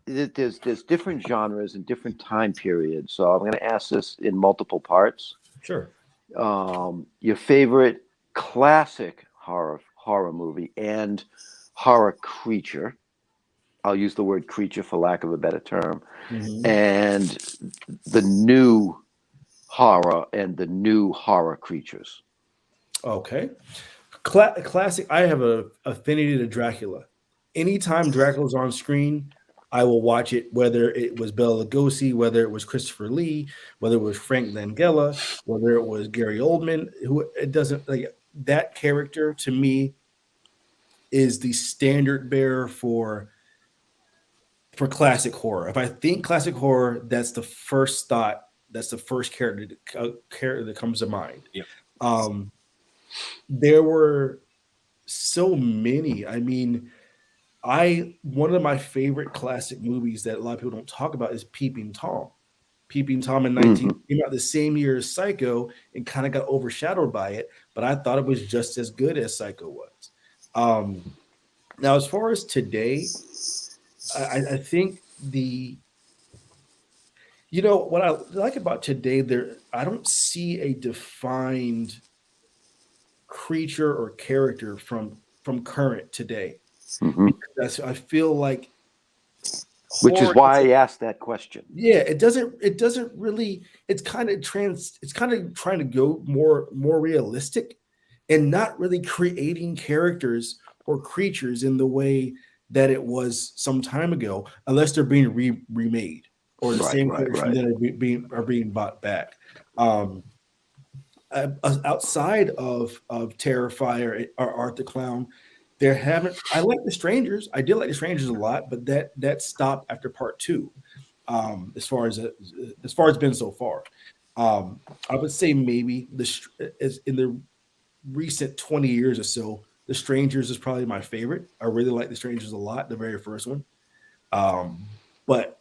there's different genres and different time periods. So I'm going to ask this in multiple parts. Sure. Your favorite classic horror horror movie and horror creature. I'll use the word creature for lack of a better term. Mm-hmm. And the new horror and the new horror creatures. Okay. Classic. I have a affinity to Dracula. Anytime Dracula's on screen, I will watch it, whether it was Bela Lugosi, whether it was Christopher Lee, whether it was Frank Langella, whether it was Gary Oldman. Who it doesn't like that character to me is the standard bearer for classic horror. If I think classic horror, that's the first thought. That's the first character that comes to mind. Yep. There were so many. I mean, one of my favorite classic movies that a lot of people don't talk about is Peeping Tom. Peeping Tom in 19 came out the same year as Psycho and kind of got overshadowed by it, but I thought it was just as good as Psycho was. Now, as far as today, I think what I like about today, I don't see a defined creature or character from current today. I feel like, which is why I asked that question. Yeah, it doesn't really. It's kind of trying to go more realistic, and not really creating characters or creatures in the way that it was some time ago, unless they're being remade or the same characters that are being bought back. Outside of Terrifier or Art the Clown, I like The Strangers. I did like The Strangers a lot, but that stopped after part 2. As far as it's been so far, I would say maybe in the recent 20 years or so, The Strangers is probably my favorite. I really like The Strangers a lot, the very first one. But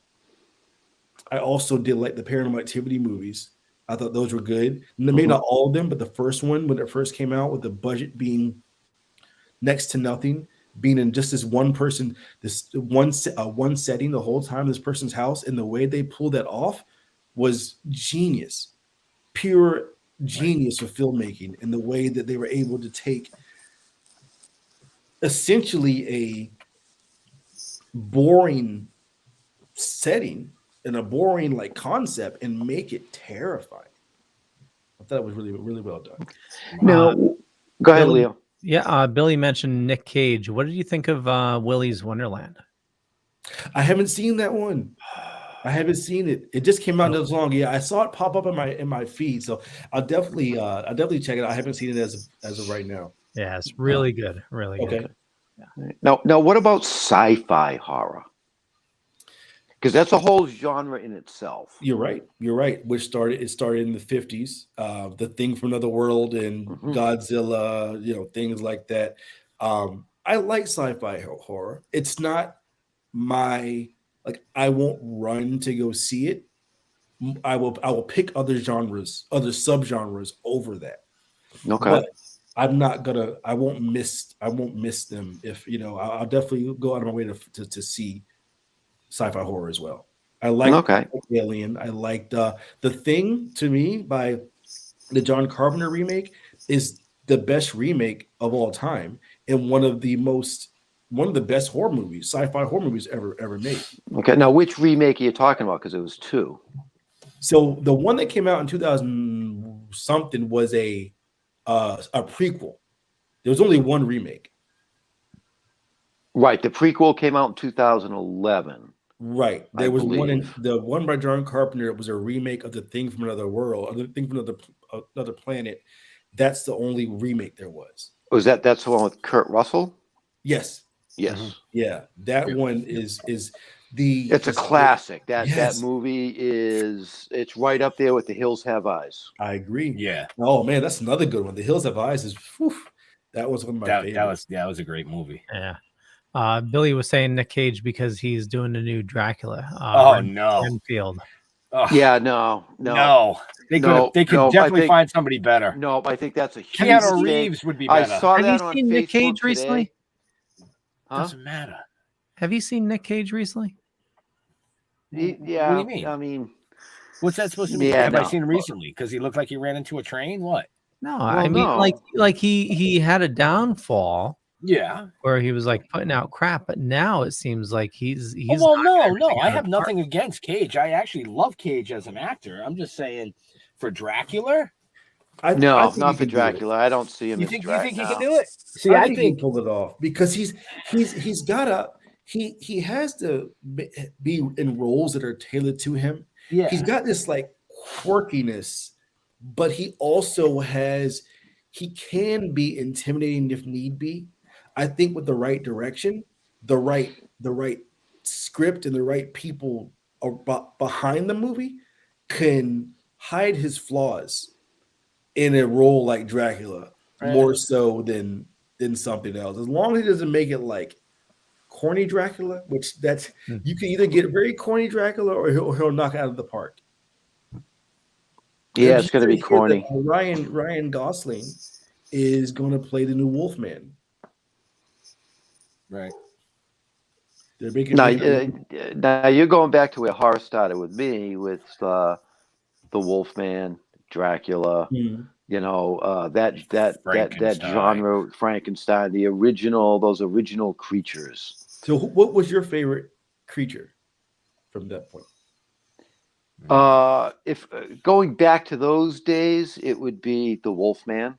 I also did like the Paranormal Activity movies. I thought those were good. Maybe not all of them, but the first one, when it first came out, with the budget being next to nothing, being in just this one person, this one setting the whole time, this person's house, and the way they pulled that off was genius, pure genius of filmmaking, and the way that they were able to take essentially a boring setting and a boring concept and make it terrifying. I thought it was really, really well done. No, go ahead, Leo. Yeah, Billy mentioned Nick Cage. What did you think of Willy's Wonderland? I haven't seen that one. I haven't seen it. It just came out not as long. Yeah, I saw it pop up in my feed, so I'll definitely check it out. I haven't seen it as of right now. Yeah, it's really good. Really good. Yeah. Now, what about sci-fi horror? Because that's a whole genre in itself. You're right. Which started in the 50s. The Thing from Another World and Godzilla, things like that. I like sci-fi horror. It's not my I won't run to go see it. I will pick other genres, other subgenres over that. Okay. But I won't miss them if I'll definitely go out of my way to see sci-fi horror as well. I like Alien. I liked The Thing. To me, by the John Carpenter remake, is the best remake of all time and one of the best horror movies, sci-fi horror movies ever made. Okay, now which remake are you talking about? Because it was 2. So the one that came out in 2000 something was a prequel. There was only one remake. Right, the prequel came out in 2011. Right. There was the one by John Carpenter. It was a remake of The Thing from Another World, or The Thing from Another Planet. That's the only remake there was. Was that's the one with Kurt Russell? Yes. Yeah. That one is it's a classic. That movie it's right up there with The Hills Have Eyes. I agree. Yeah. Oh man, that's another good one. The Hills Have Eyes is that was one of my favorites. That was a great movie. Yeah. Billy was saying Nick Cage because he's doing a new Dracula. Renfield. Oh. Yeah, no. They could definitely find somebody better. No, I think that's a huge Keanu Reeves would be better. I saw Have that you on seen Facebook Nick Cage today. recently? Huh? Doesn't matter. Have you seen Nick Cage recently? Yeah. What do you mean? I mean, what's that supposed to mean? Have I seen him recently? Because he looked like he ran into a train? What? No, I mean, no. like he had a downfall. Yeah. Where he was like putting out crap, but now it seems like he's well, knocking no, everything I out have of the park. nothing against Cage. I actually love Cage as an actor. I'm just saying, for Dracula, I No, think he not for can do it. Dracula. I don't see him you as think Drac he now. can do it? See, I I think he can pull it off because he's got a he has to be in roles that are tailored to him. Yeah. He's got this like quirkiness, but he also he can be intimidating if need be. I think with the right direction, the right script and the right people behind the movie can hide his flaws in a role like Dracula more so than something else. As long as he doesn't make it like corny Dracula, which you can either get very corny Dracula or he'll knock it out of the park. Yeah, it's going to be corny. Ryan Gosling is going to play the new Wolfman. Right. They're making now you're going back to where horror started with me with the Wolfman, Dracula. Mm-hmm. You know, that genre, Frankenstein, those original creatures. So what was your favorite creature from that point? If going back to those days, it would be the Wolfman.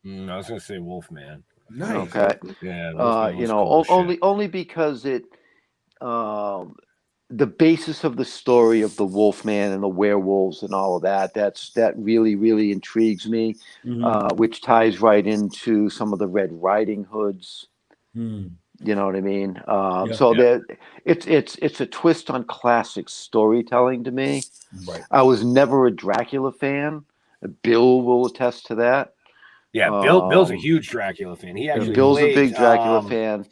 I was gonna say Wolfman. Nice. Okay. Yeah. You know, only because it the basis of the story of the Wolfman and the werewolves and all of that really, really intrigues me, which ties right into some of the Red Riding Hoods. You know what I mean? It's a twist on classic storytelling to me. Right. I was never a Dracula fan. Bill will attest to that. Yeah, Bill's a huge Dracula fan. He actually Bill's a big Dracula fan.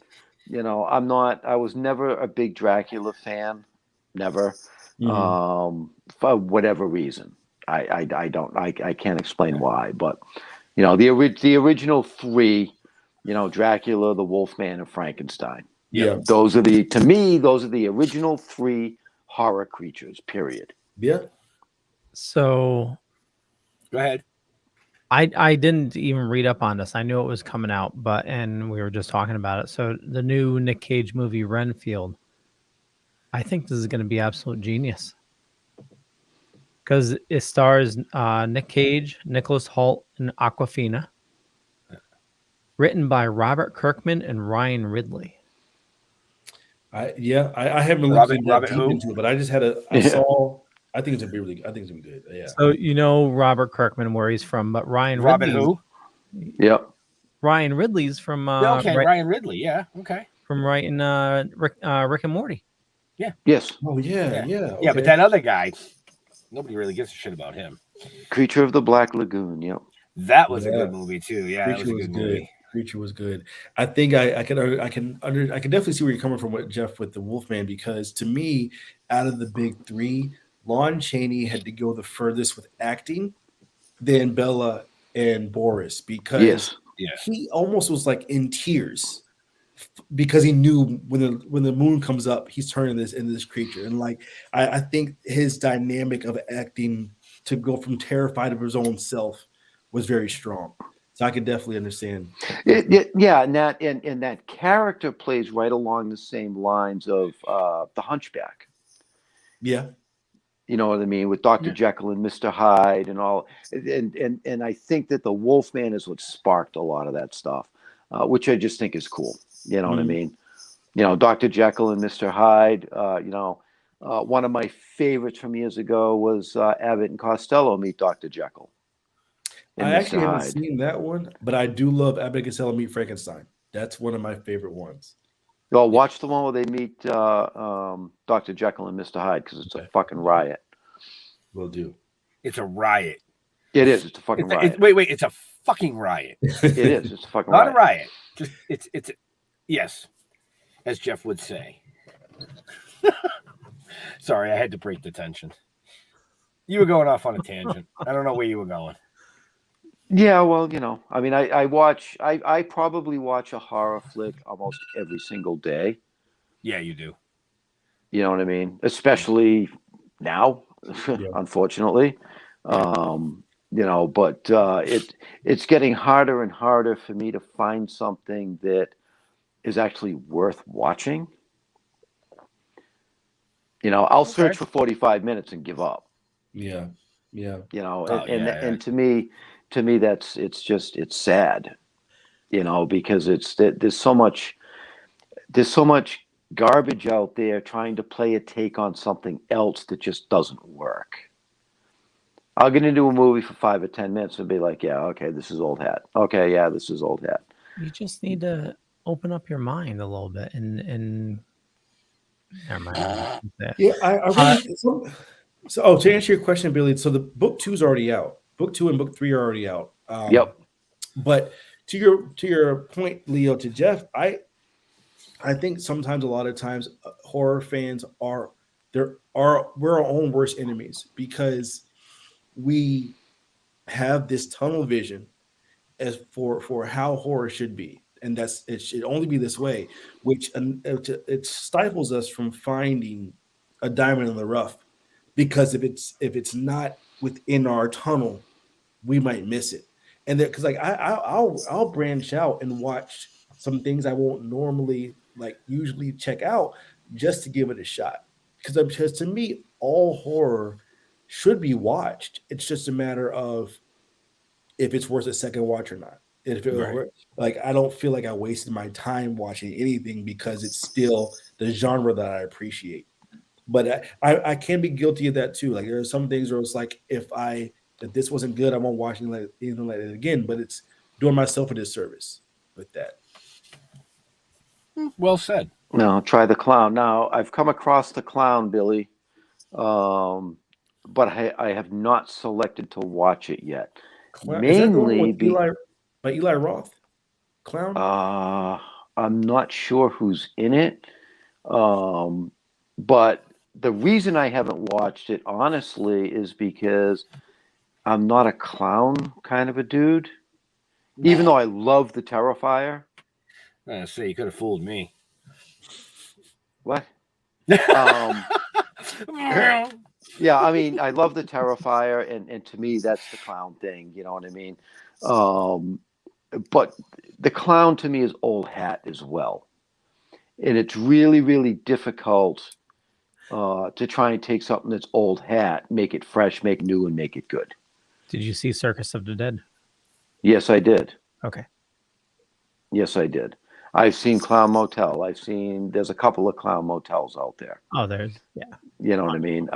You know, I was never a big Dracula fan. Never. For whatever reason. I can't explain why, but you know, the original three, you know, Dracula, the Wolfman, and Frankenstein. Yeah. Those are the original three horror creatures, period. Yeah. So go ahead. I didn't even read up on this. I knew it was coming out, and we were just talking about it. So the new Nick Cage movie, Renfield, I think this is going to be absolute genius because it stars Nick Cage, Nicholas Hoult, and Awkwafina. Written by Robert Kirkman and Ryan Ridley. I haven't looked into it, but I just had saw. I think it's gonna be really good. I think it's gonna be good. Yeah. So you know Robert Kirkman where he's from, but Ryan Ridley. Who? Yep. Ryan Ridley's from. Ryan Ridley. Yeah. Okay. From writing Rick and Morty. Yeah. Yes. Oh yeah. Yeah, but that other guy, nobody really gives a shit about him. Creature of the Black Lagoon. Yep. That was a good movie too. Yeah, Creature that was a good movie. Creature was good. I think I can definitely see where you're coming from with Jeff with the Wolfman, because to me, out of the big three, Lon Chaney had to go the furthest with acting than Bella and Boris, because he almost was like in tears because he knew when the moon comes up, he's turning this into this creature. And like I think his dynamic of acting to go from terrified of his own self was very strong. So I could definitely understand. And that character plays right along the same lines of the Hunchback. Yeah. You know what I mean? With Dr. Jekyll and Mr. Hyde and all. And I think that the Wolfman is what sparked a lot of that stuff, which I just think is cool. You know what I mean? You know, Dr. Jekyll and Mr. Hyde, one of my favorites from years ago was Abbott and Costello meet Dr. Jekyll. I actually haven't seen that one, but I do love Abbott and Costello meet Frankenstein. That's one of my favorite ones. Well, watch the one where they meet Dr. Jekyll and Mr. Hyde, because it's a fucking riot. Will do. It's a riot. It is. It's a fucking riot. Wait. It's a fucking riot. It is. It's a fucking riot. Not a riot. Just it's yes, as Jeff would say. Sorry, I had to break the tension. You were going off on a tangent. I don't know where you were going. Yeah, well, you know, I mean, I probably watch a horror flick almost every single day. Yeah, you do. You know what I mean? Especially now, unfortunately. You But it's getting harder and harder for me to find something that is actually worth watching. I'll search for 45 minutes and give up. Yeah. And to me it's sad, because there's so much garbage out there trying to play a take on something else that just doesn't work. I'll get into a movie for 5 or 10 minutes and be like, yeah, okay, this is old hat. Okay, yeah, this is old hat. You just need to open up your mind a little bit and never mind. Yeah, I really, so to answer your question, Billy, so the book 2 is already out. Book 2 and book 3 are already out. Yep. But to your point, Leo, to Jeff, I think sometimes, a lot of times, horror fans we're our own worst enemies, because we have this tunnel vision as for how horror should be, and it should only be this way, which it stifles us from finding a diamond in the rough, because if it's not within our tunnel, we might miss it. And because like I'll branch out and watch some things I won't normally usually check out, just to give it a shot, because to me all horror should be watched. It's just a matter of if it's worth a second watch or not. If it I don't feel like I wasted my time watching anything, because it's still the genre that I appreciate. But I can be guilty of that too. Like, there are some things where it's like, if this wasn't good, I won't watch anything like it again. But it's doing myself a disservice with that. Well said. No, try The Clown. Now, I've come across The Clown, Billy, but I have not selected to watch it yet. Mainly by Eli Roth. Clown. I'm not sure who's in it, but the reason I haven't watched it, honestly, is because I'm not a clown kind of a dude. Even though I love the Terrifier. I say, you could have fooled me. What? Yeah, I mean, I love the Terrifier, and to me, that's the clown thing. You know what I mean? But the clown to me is old hat as well, and it's really, really difficult to try and take something that's old hat, make it fresh, make it new, and make it good. Did you see Circus of the Dead? Yes, I did. Okay. Yes, I did. I've seen Clown Motel. There's a couple of clown motels out there. Oh, yeah. You know what I mean?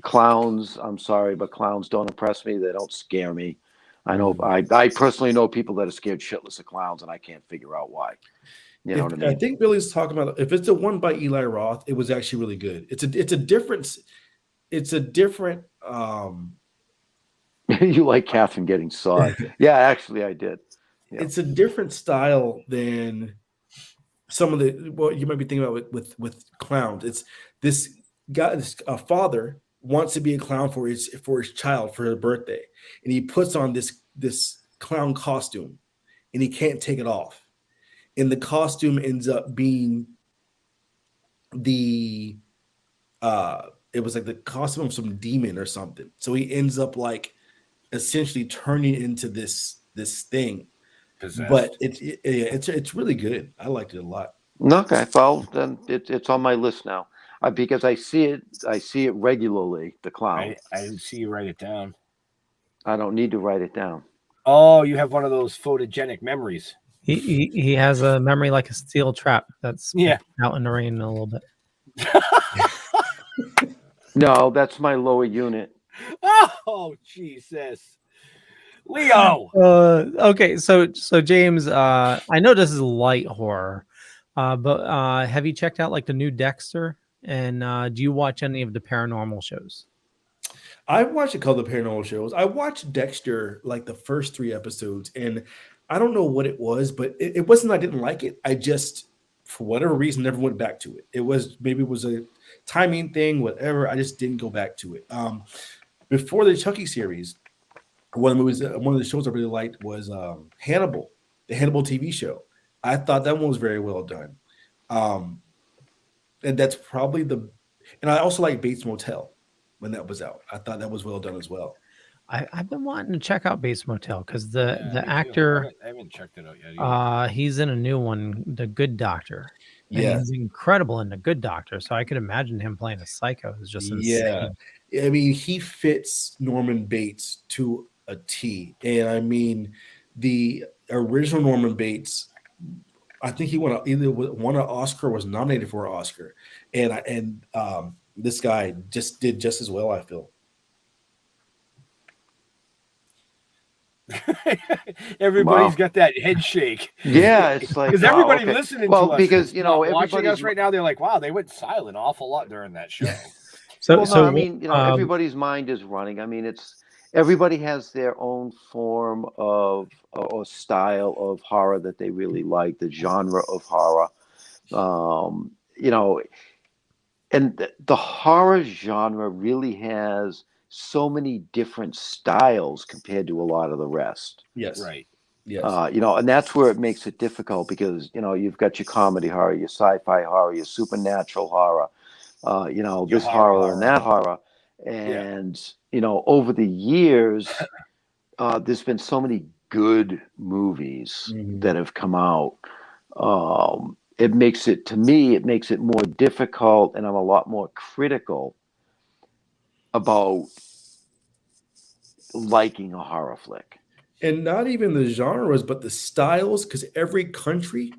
Clowns, I'm sorry, but clowns don't impress me. They don't scare me. I know, I personally know people that are scared shitless of clowns, and I can't figure out why. You know what I mean? I think Billy's talking about, if it's the one by Eli Roth, it was actually really good. It's a different. You like Catherine getting sawed. Yeah, actually I did. Yeah. It's a different style than some of what you might be thinking about with clowns. It's this guy, a father wants to be a clown for his child for her birthday, and he puts on this clown costume, and he can't take it off. And the costume ends up being it was like the costume of some demon or something. So he ends up essentially turning into this thing. Possessed. But it's really good. I liked it a lot. Okay, well then it's on my list now, because I see it regularly. The Clown. I didn't see you write it down. I don't need to write it down. Oh, you have one of those photogenic memories. He has a memory like a steel trap that's out in the rain a little bit. No, that's my lower unit. Oh, Jesus. Leo. Okay, so James, I know this is light horror, but have you checked out the new Dexter? And do you watch any of the paranormal shows? I watched a couple of paranormal shows. I watched Dexter the first 3 episodes, and I don't know what it was, but it wasn't I didn't like it. I just, for whatever reason, never went back to it. It was a timing thing, whatever. I just didn't go back to it. Before the Chucky series, one of the shows I really liked was Hannibal, the Hannibal TV show. I thought that one was very well done. And that's probably and I also like Bates Motel when that was out. I thought that was well done as well. I've been wanting to check out Bates Motel because the Me too. actor, I haven't checked it out yet either. he's in a new one, The Good Doctor. And Yeah. he's incredible in The Good Doctor. So I could imagine him playing a psycho is just insane. I mean, he fits Norman Bates to a T. And I mean, the original Norman Bates, I think he either won an Oscar or was nominated for an Oscar. And this guy just did just as well, I feel. Everybody's got that head shake. Yeah, it's like because everybody listening to us, because watching us right now, they're like, "Wow, they went silent an awful lot during that show." I mean, everybody's mind is running. I mean, everybody has their own form of or style of horror that they really like, the genre of horror. And the horror genre really has so many different styles compared to a lot of the rest. Yes. Right. Yes. And that's where it makes it difficult because, you've got your comedy horror, your sci-fi horror, your supernatural horror, this horror and that horror. And, over the years, there's been so many good movies that have come out. It makes it more difficult, and I'm a lot more critical about liking a horror flick. And not even the genres, but the styles, because every country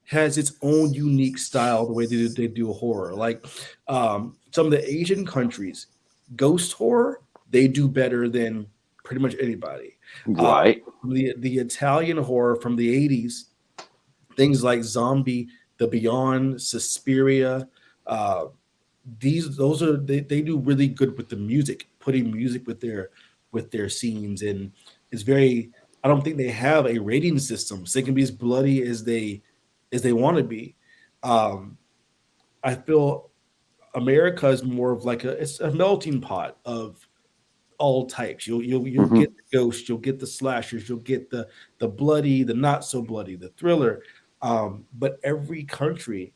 has its own unique style, the way they do a horror. Like some of the Asian countries, ghost horror, they do better than pretty much anybody. Right. The Italian horror from the 80s, things like Zombie, The Beyond, Suspiria, they do really good with the music, putting music with their scenes, and it's very. I don't think they have a rating system, so they can be as bloody as they want to be. I feel America is more of like it's a melting pot of all types. You'll get the ghosts, you'll get the slashers, you'll get the bloody, the not so bloody, the thriller. But every country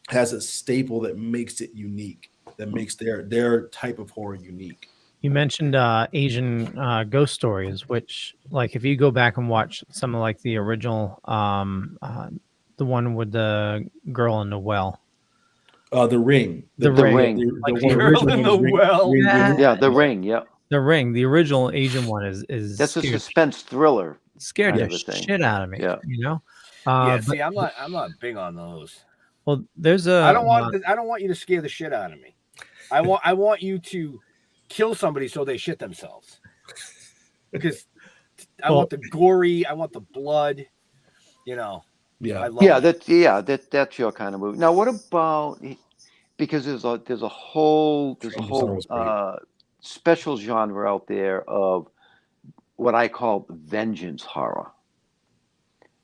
has a staple that makes it unique, that makes their type of horror unique. You mentioned Asian ghost stories, which, like, if you go back and watch some of like the original, the one with the girl in the well, The Ring, the Ring, the girl in the well, The Ring, the Ring, the original Asian one is that's a suspense thriller. Scared the shit out of me. See, I'm not big on those. Well, there's I don't want you to scare the shit out of me. I want you to kill somebody so they shit themselves. Because I want the gory, I want the blood. That's your kind of movie. Now, what about, because there's a whole special genre out there of what I call vengeance horror.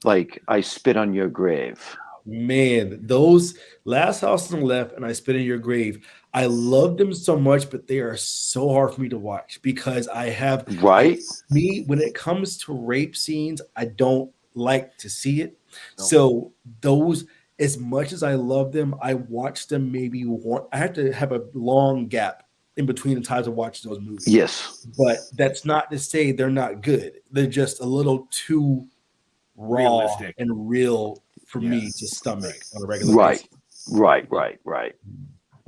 Like I Spit on Your Grave. Man, those Last House on the Left and I Spit in Your Grave, I love them so much, but they are so hard for me to watch because I have when it comes to rape scenes, I don't like to see it. No. So those, as much as I love them, I watch them maybe I have to have a long gap in between the times of watching those movies. Yes. But that's not to say they're not good. They're just a little too raw realistic and real for me to stomach on a regular basis. Right.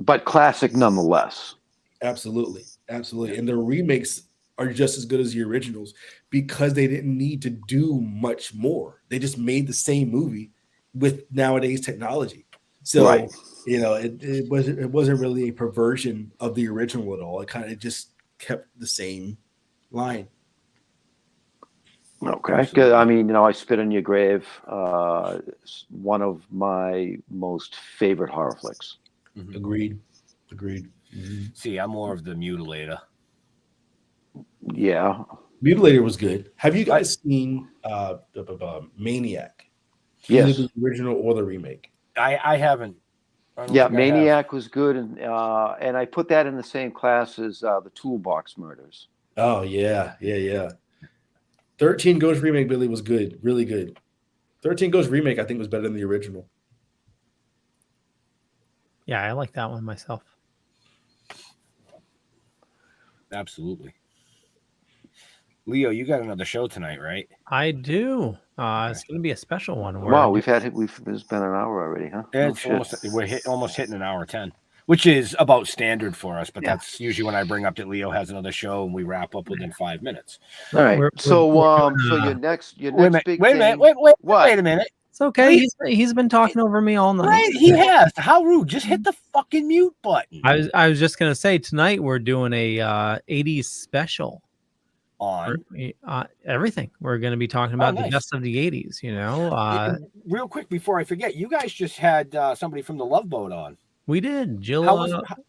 But classic nonetheless. Absolutely. And the remakes are just as good as the originals because they didn't need to do much more. They just made the same movie with nowadays technology. So, it wasn't really a perversion of the original at all. It kind of just kept the same line. Okay. Absolutely. I mean, I Spit on Your Grave, one of my most favorite horror flicks. Mm-hmm. Agreed. Mm-hmm. See, I'm more of the Mutilator. Yeah. Mutilator was good. Have you guys seen Maniac? Yes. Either the original or the remake. I haven't. Maniac was good, and I put that in the same class as the Toolbox Murders. Oh yeah. 13 Ghosts remake, Billy, was good, really good. 13 Ghosts remake, I think, was better than the original. Yeah, I like that one myself. Absolutely. Leo, you got another show tonight, right? I do. It's going to be a special one. Wow, it's been an hour already, huh? It's almost hitting an hour 10, which is about standard for us. But that's usually when I bring up that Leo has another show and we wrap up within 5 minutes. All right. So your next big thing. Wait a minute. It's okay. He's been talking over me all night. Right, he has. How rude! Just hit the fucking mute button. I was just gonna say tonight we're doing a 80s special on everything. We're gonna be talking about the best of the 80s. You know, real quick before I forget, you guys just had somebody from the Love Boat on. We did. Jill.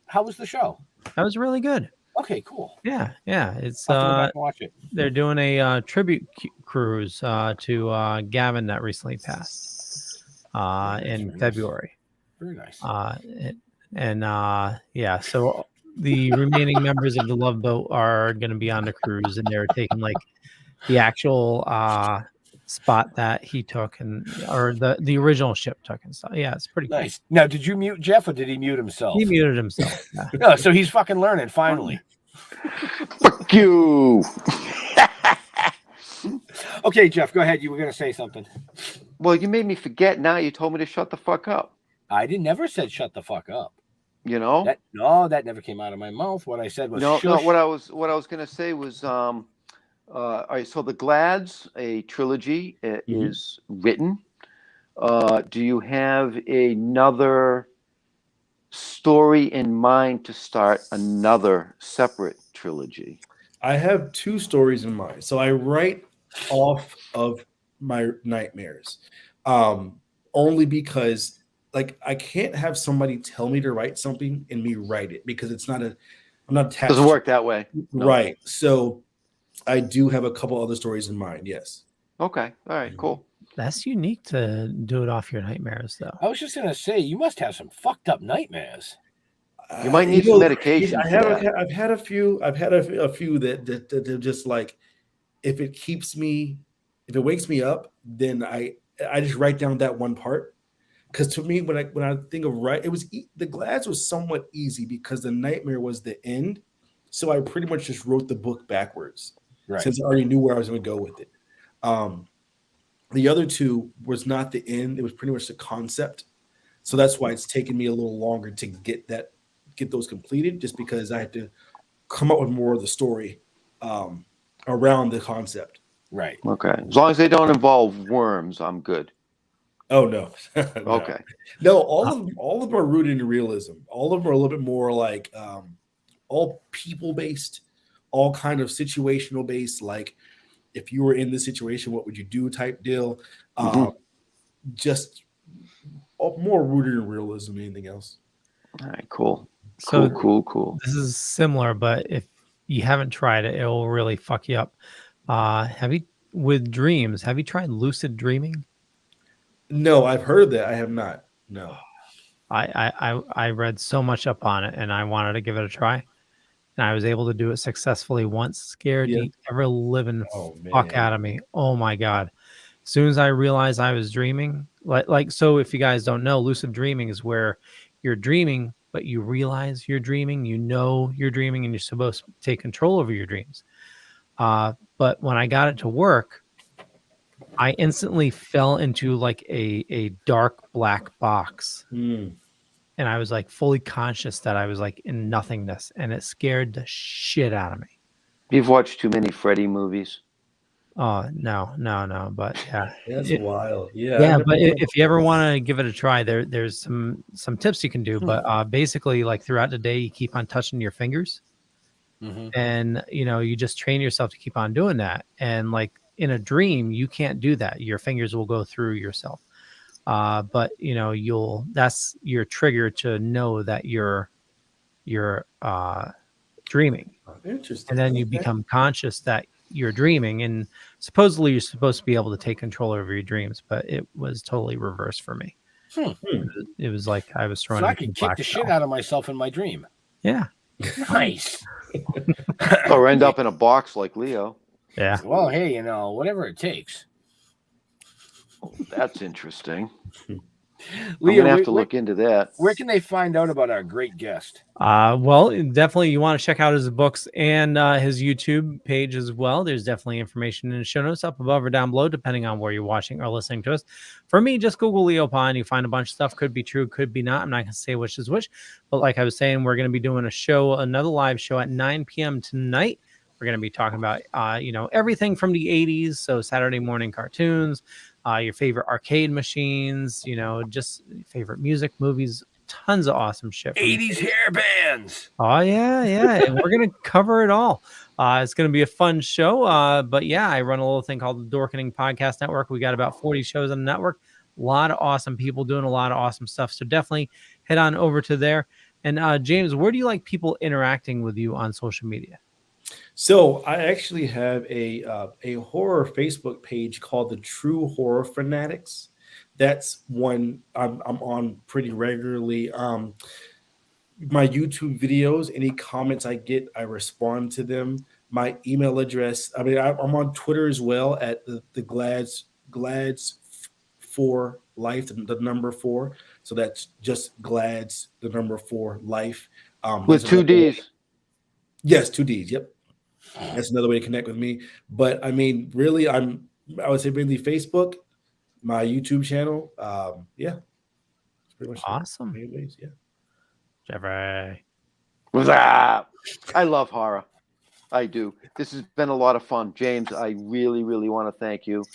How was the show? That was really good. Okay, cool. Yeah. It's watch it. They're doing a tribute cruise to Gavin that recently passed in February. Very nice. So the remaining members of the Love Boat are going to be on the cruise, and they're taking like the actual spot that he took or the original ship took and stuff. Yeah, it's pretty nice. Cool. Now, did you mute Jeff or did he mute himself? He muted himself. Yeah. No, so he's fucking learning finally. Fuck you. Okay, Jeff, go ahead. You were going to say something. Well, you made me forget. Now you told me to shut the fuck up. I never said shut the fuck up. You know? That never came out of my mouth. What I said was no. What I was going to say was all right, so the Glads, a trilogy, is written. Do you have another story in mind to start another separate trilogy? I have 2 stories in mind. So I write off of my nightmares, only because I can't have somebody tell me to write something and me write it, because I'm not attached. Doesn't work that way. No. Right. So I do have a couple other stories in mind. Yes. Okay. All right. Cool. That's unique to do it off your nightmares, though. I was just gonna say, you must have some fucked up nightmares. You might need some medication. I've had a few. I've had a few that just like, if it wakes me up, then I just write down that one part. Because to me, when I think of the Glads was somewhat easy because the nightmare was the end. So I pretty much just wrote the book backwards, since I already knew where I was going to go with it. The other 2 was not the end; it was pretty much the concept. So that's why it's taken me a little longer to get those completed, just because I had to come up with more of the story around the concept. Right. Okay. As long as they don't involve worms, I'm good. Oh no. No. Okay. No, all of them are rooted in realism. All of them are a little bit more like all people based, all kind of situational based. Like, if you were in this situation, what would you do? Type deal. Just more rooted in realism than anything else. All right. Cool. So cool. This is similar, but if you haven't tried it, it will really fuck you up. With dreams, have you tried lucid dreaming? No, I've heard that. I have not. No. I read so much up on it, and I wanted to give it a try. And I was able to do it successfully once. Scared the ever living fuck out of me. Oh my God. As soon as I realized I was dreaming, so if you guys don't know, lucid dreaming is where you're dreaming, but you realize you're dreaming, you know you're dreaming, and you're supposed to take control over your dreams. But when I got it to work, I instantly fell into like a dark black box. And I was like fully conscious that I was like in nothingness, and it scared the shit out of me. You've watched too many Freddy movies. Oh, no. But yeah. That's wild. Yeah. Yeah, but if you ever want to give it a try, there's some tips you can do. But basically, like throughout the day, you keep on touching your fingers. And, you just train yourself to keep on doing that. And like in a dream, you can't do that. Your fingers will go through yourself. But that's your trigger to know that you're dreaming. Interesting. And then you become conscious that you're dreaming, and supposedly you're supposed to be able to take control over your dreams, but it was totally reversed for me. It was like I was throwing. So I could kick the shit out of myself in my dream. Yeah. Nice. Or end up in a box like Leo. Yeah. Well, hey, whatever it takes. That's interesting. Leo, I'm gonna have to look into that. Where can they find out about our great guest? Well, definitely you want to check out his books and his YouTube page as well. There's definitely information in the show notes up above or down below, depending on where you're watching or listening to us. For me, just Google Leo Pond. You find a bunch of stuff. Could be true, could be not. I'm not going to say which is which. But like I was saying, we're going to be doing another live show at 9 p.m. tonight. We're going to be talking about, everything from the 80s. So Saturday morning cartoons, your favorite arcade machines, just favorite music, movies, tons of awesome shit. 80s hair bands. Oh, yeah. And we're going to cover it all. It's going to be a fun show. But yeah, I run a little thing called the Dorkening Podcast Network. We got about 40 shows on the network. A lot of awesome people doing a lot of awesome stuff. So definitely head on over to there. And James, where do you like people interacting with you on social media? So I actually have a horror Facebook page called the True Horror Fanatics. That's one I'm on pretty regularly. My YouTube videos, any comments I get, I respond to them. My email address, I'm on Twitter as well at the Glads for Life, the number 4. So that's just Glads, the number 4 Life. With 2 Ds. Yes, 2 Ds. Yep. That's another way to connect with me. But I mean, really, I would say mainly Facebook, my YouTube channel. Yeah. It's pretty much awesome. Ways, yeah. Jeffrey. What's up? I love horror. I do. This has been a lot of fun. James, I really, really want to thank you.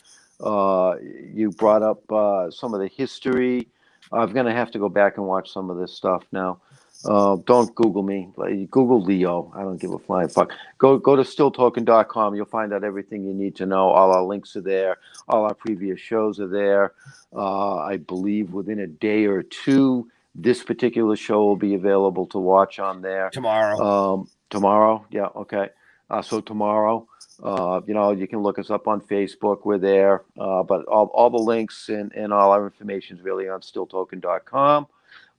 You brought up some of the history. I'm going to have to go back and watch some of this stuff now. Don't Google me. Google Leo. I don't give a flying fuck. Go to stilltoking.com. You'll find out everything you need to know. All our links are there. All our previous shows are there. I believe within a day or two, this particular show will be available to watch on there. Tomorrow. Tomorrow? Yeah, okay. So tomorrow, you can look us up on Facebook. We're there. But all the links and all our information is really on stilltoking.com.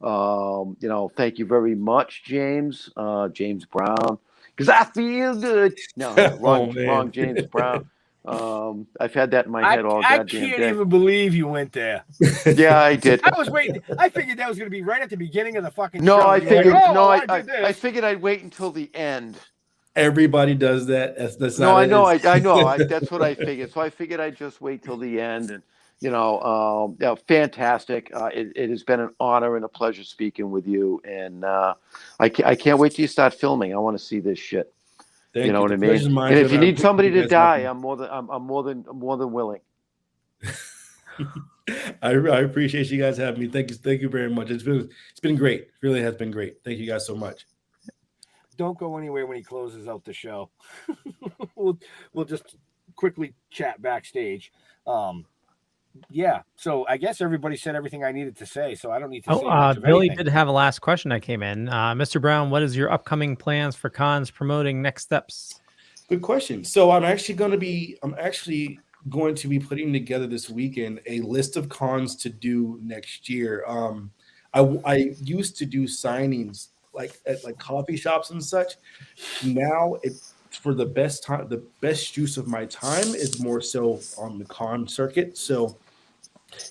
Thank you very much, James Brown, because I feel good. No, wrong James Brown. I've had that in my head all goddamn day. I can't even believe you went there. Yeah, I did. I was waiting. I figured that was going to be right at the beginning of the fucking show. I figured I'd wait until the end. Everybody does that. That's no, I know. I know. That's what I figured. So I figured I'd just wait till the end. And fantastic. It has been an honor and a pleasure speaking with you. And I can't wait till you start filming. I want to see this shit. Thank you know you. what I mean? And if you need somebody to die, I'm more than willing. I appreciate you guys having me. Thank you very much. It's been great. It really has been great. Thank you guys so much. Don't go anywhere when he closes out the show. We'll just quickly chat backstage. Yeah, so I guess everybody said everything I needed to say, so I don't need to say much of Billy anything. did have a last question that came in. Mr. Brown, what is your upcoming plans for cons, promoting, next steps? Good question. So I'm actually going to be putting together this weekend a list of cons to do next year. I used to do signings at coffee shops and such. Now it's for the best use of my time is more so on the con circuit. So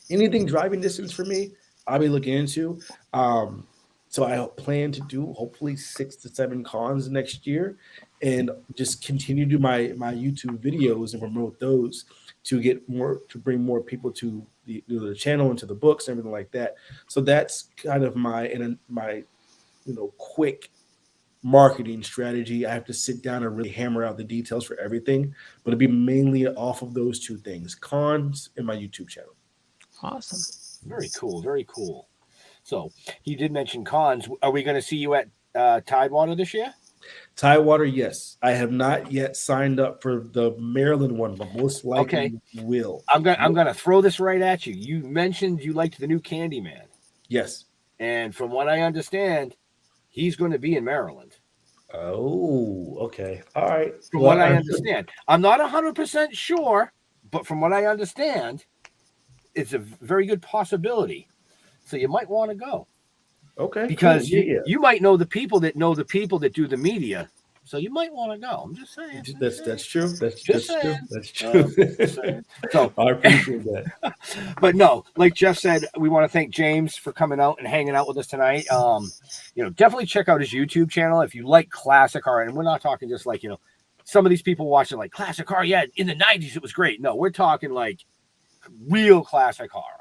anything driving distance for me, I'll be looking into. So I plan to do hopefully 6 to 7 cons next year, and just continue to do my YouTube videos and promote those to bring more people to the channel and to the books and everything like that. So that's kind of my quick marketing strategy. I have to sit down and really hammer out the details for everything, but it'll be mainly off of those 2 things: cons and my YouTube channel. Awesome. Very cool. Very cool. So he did mention cons. Are we going to see you at Tidewater this year? Tidewater, yes. I have not yet signed up for the Maryland one, but most likely will. I'm gonna throw this right at you. You mentioned you liked the new Candyman. Yes. And from what I understand, he's going to be in Maryland. Oh, okay. All right. From what I understand. I'm not 100% sure, but from what I understand, it's a very good possibility. So you might want to go. Okay. Because you might know the people that do the media So you might want to go. I'm just saying. That's true. That's true. That's true. So I appreciate that. But no, like Jeff said, we want to thank James for coming out and hanging out with us tonight. Definitely check out his YouTube channel if you like classic horror. And we're not talking just like, some of these people watching like classic horror. Yeah, in the 90s, it was great. No, we're talking like real classic horror.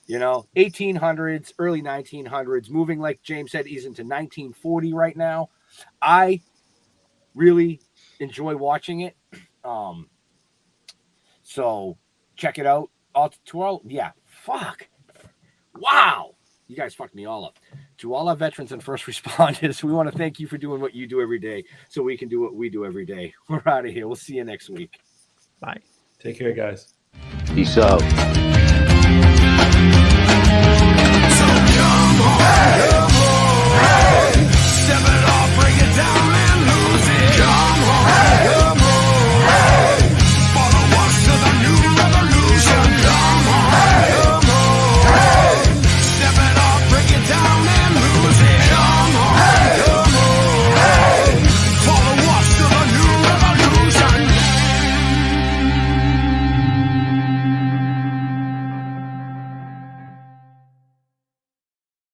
1800s, early 1900s, moving, like James said, he's into 1940 right now. I really enjoy watching it. So check it out. Fuck. Wow. You guys fucked me all up. To all our veterans and first responders, we want to thank you for doing what you do every day so we can do what we do every day. We're out of here. We'll see you next week. Bye. Take care, guys. Peace out. So come on.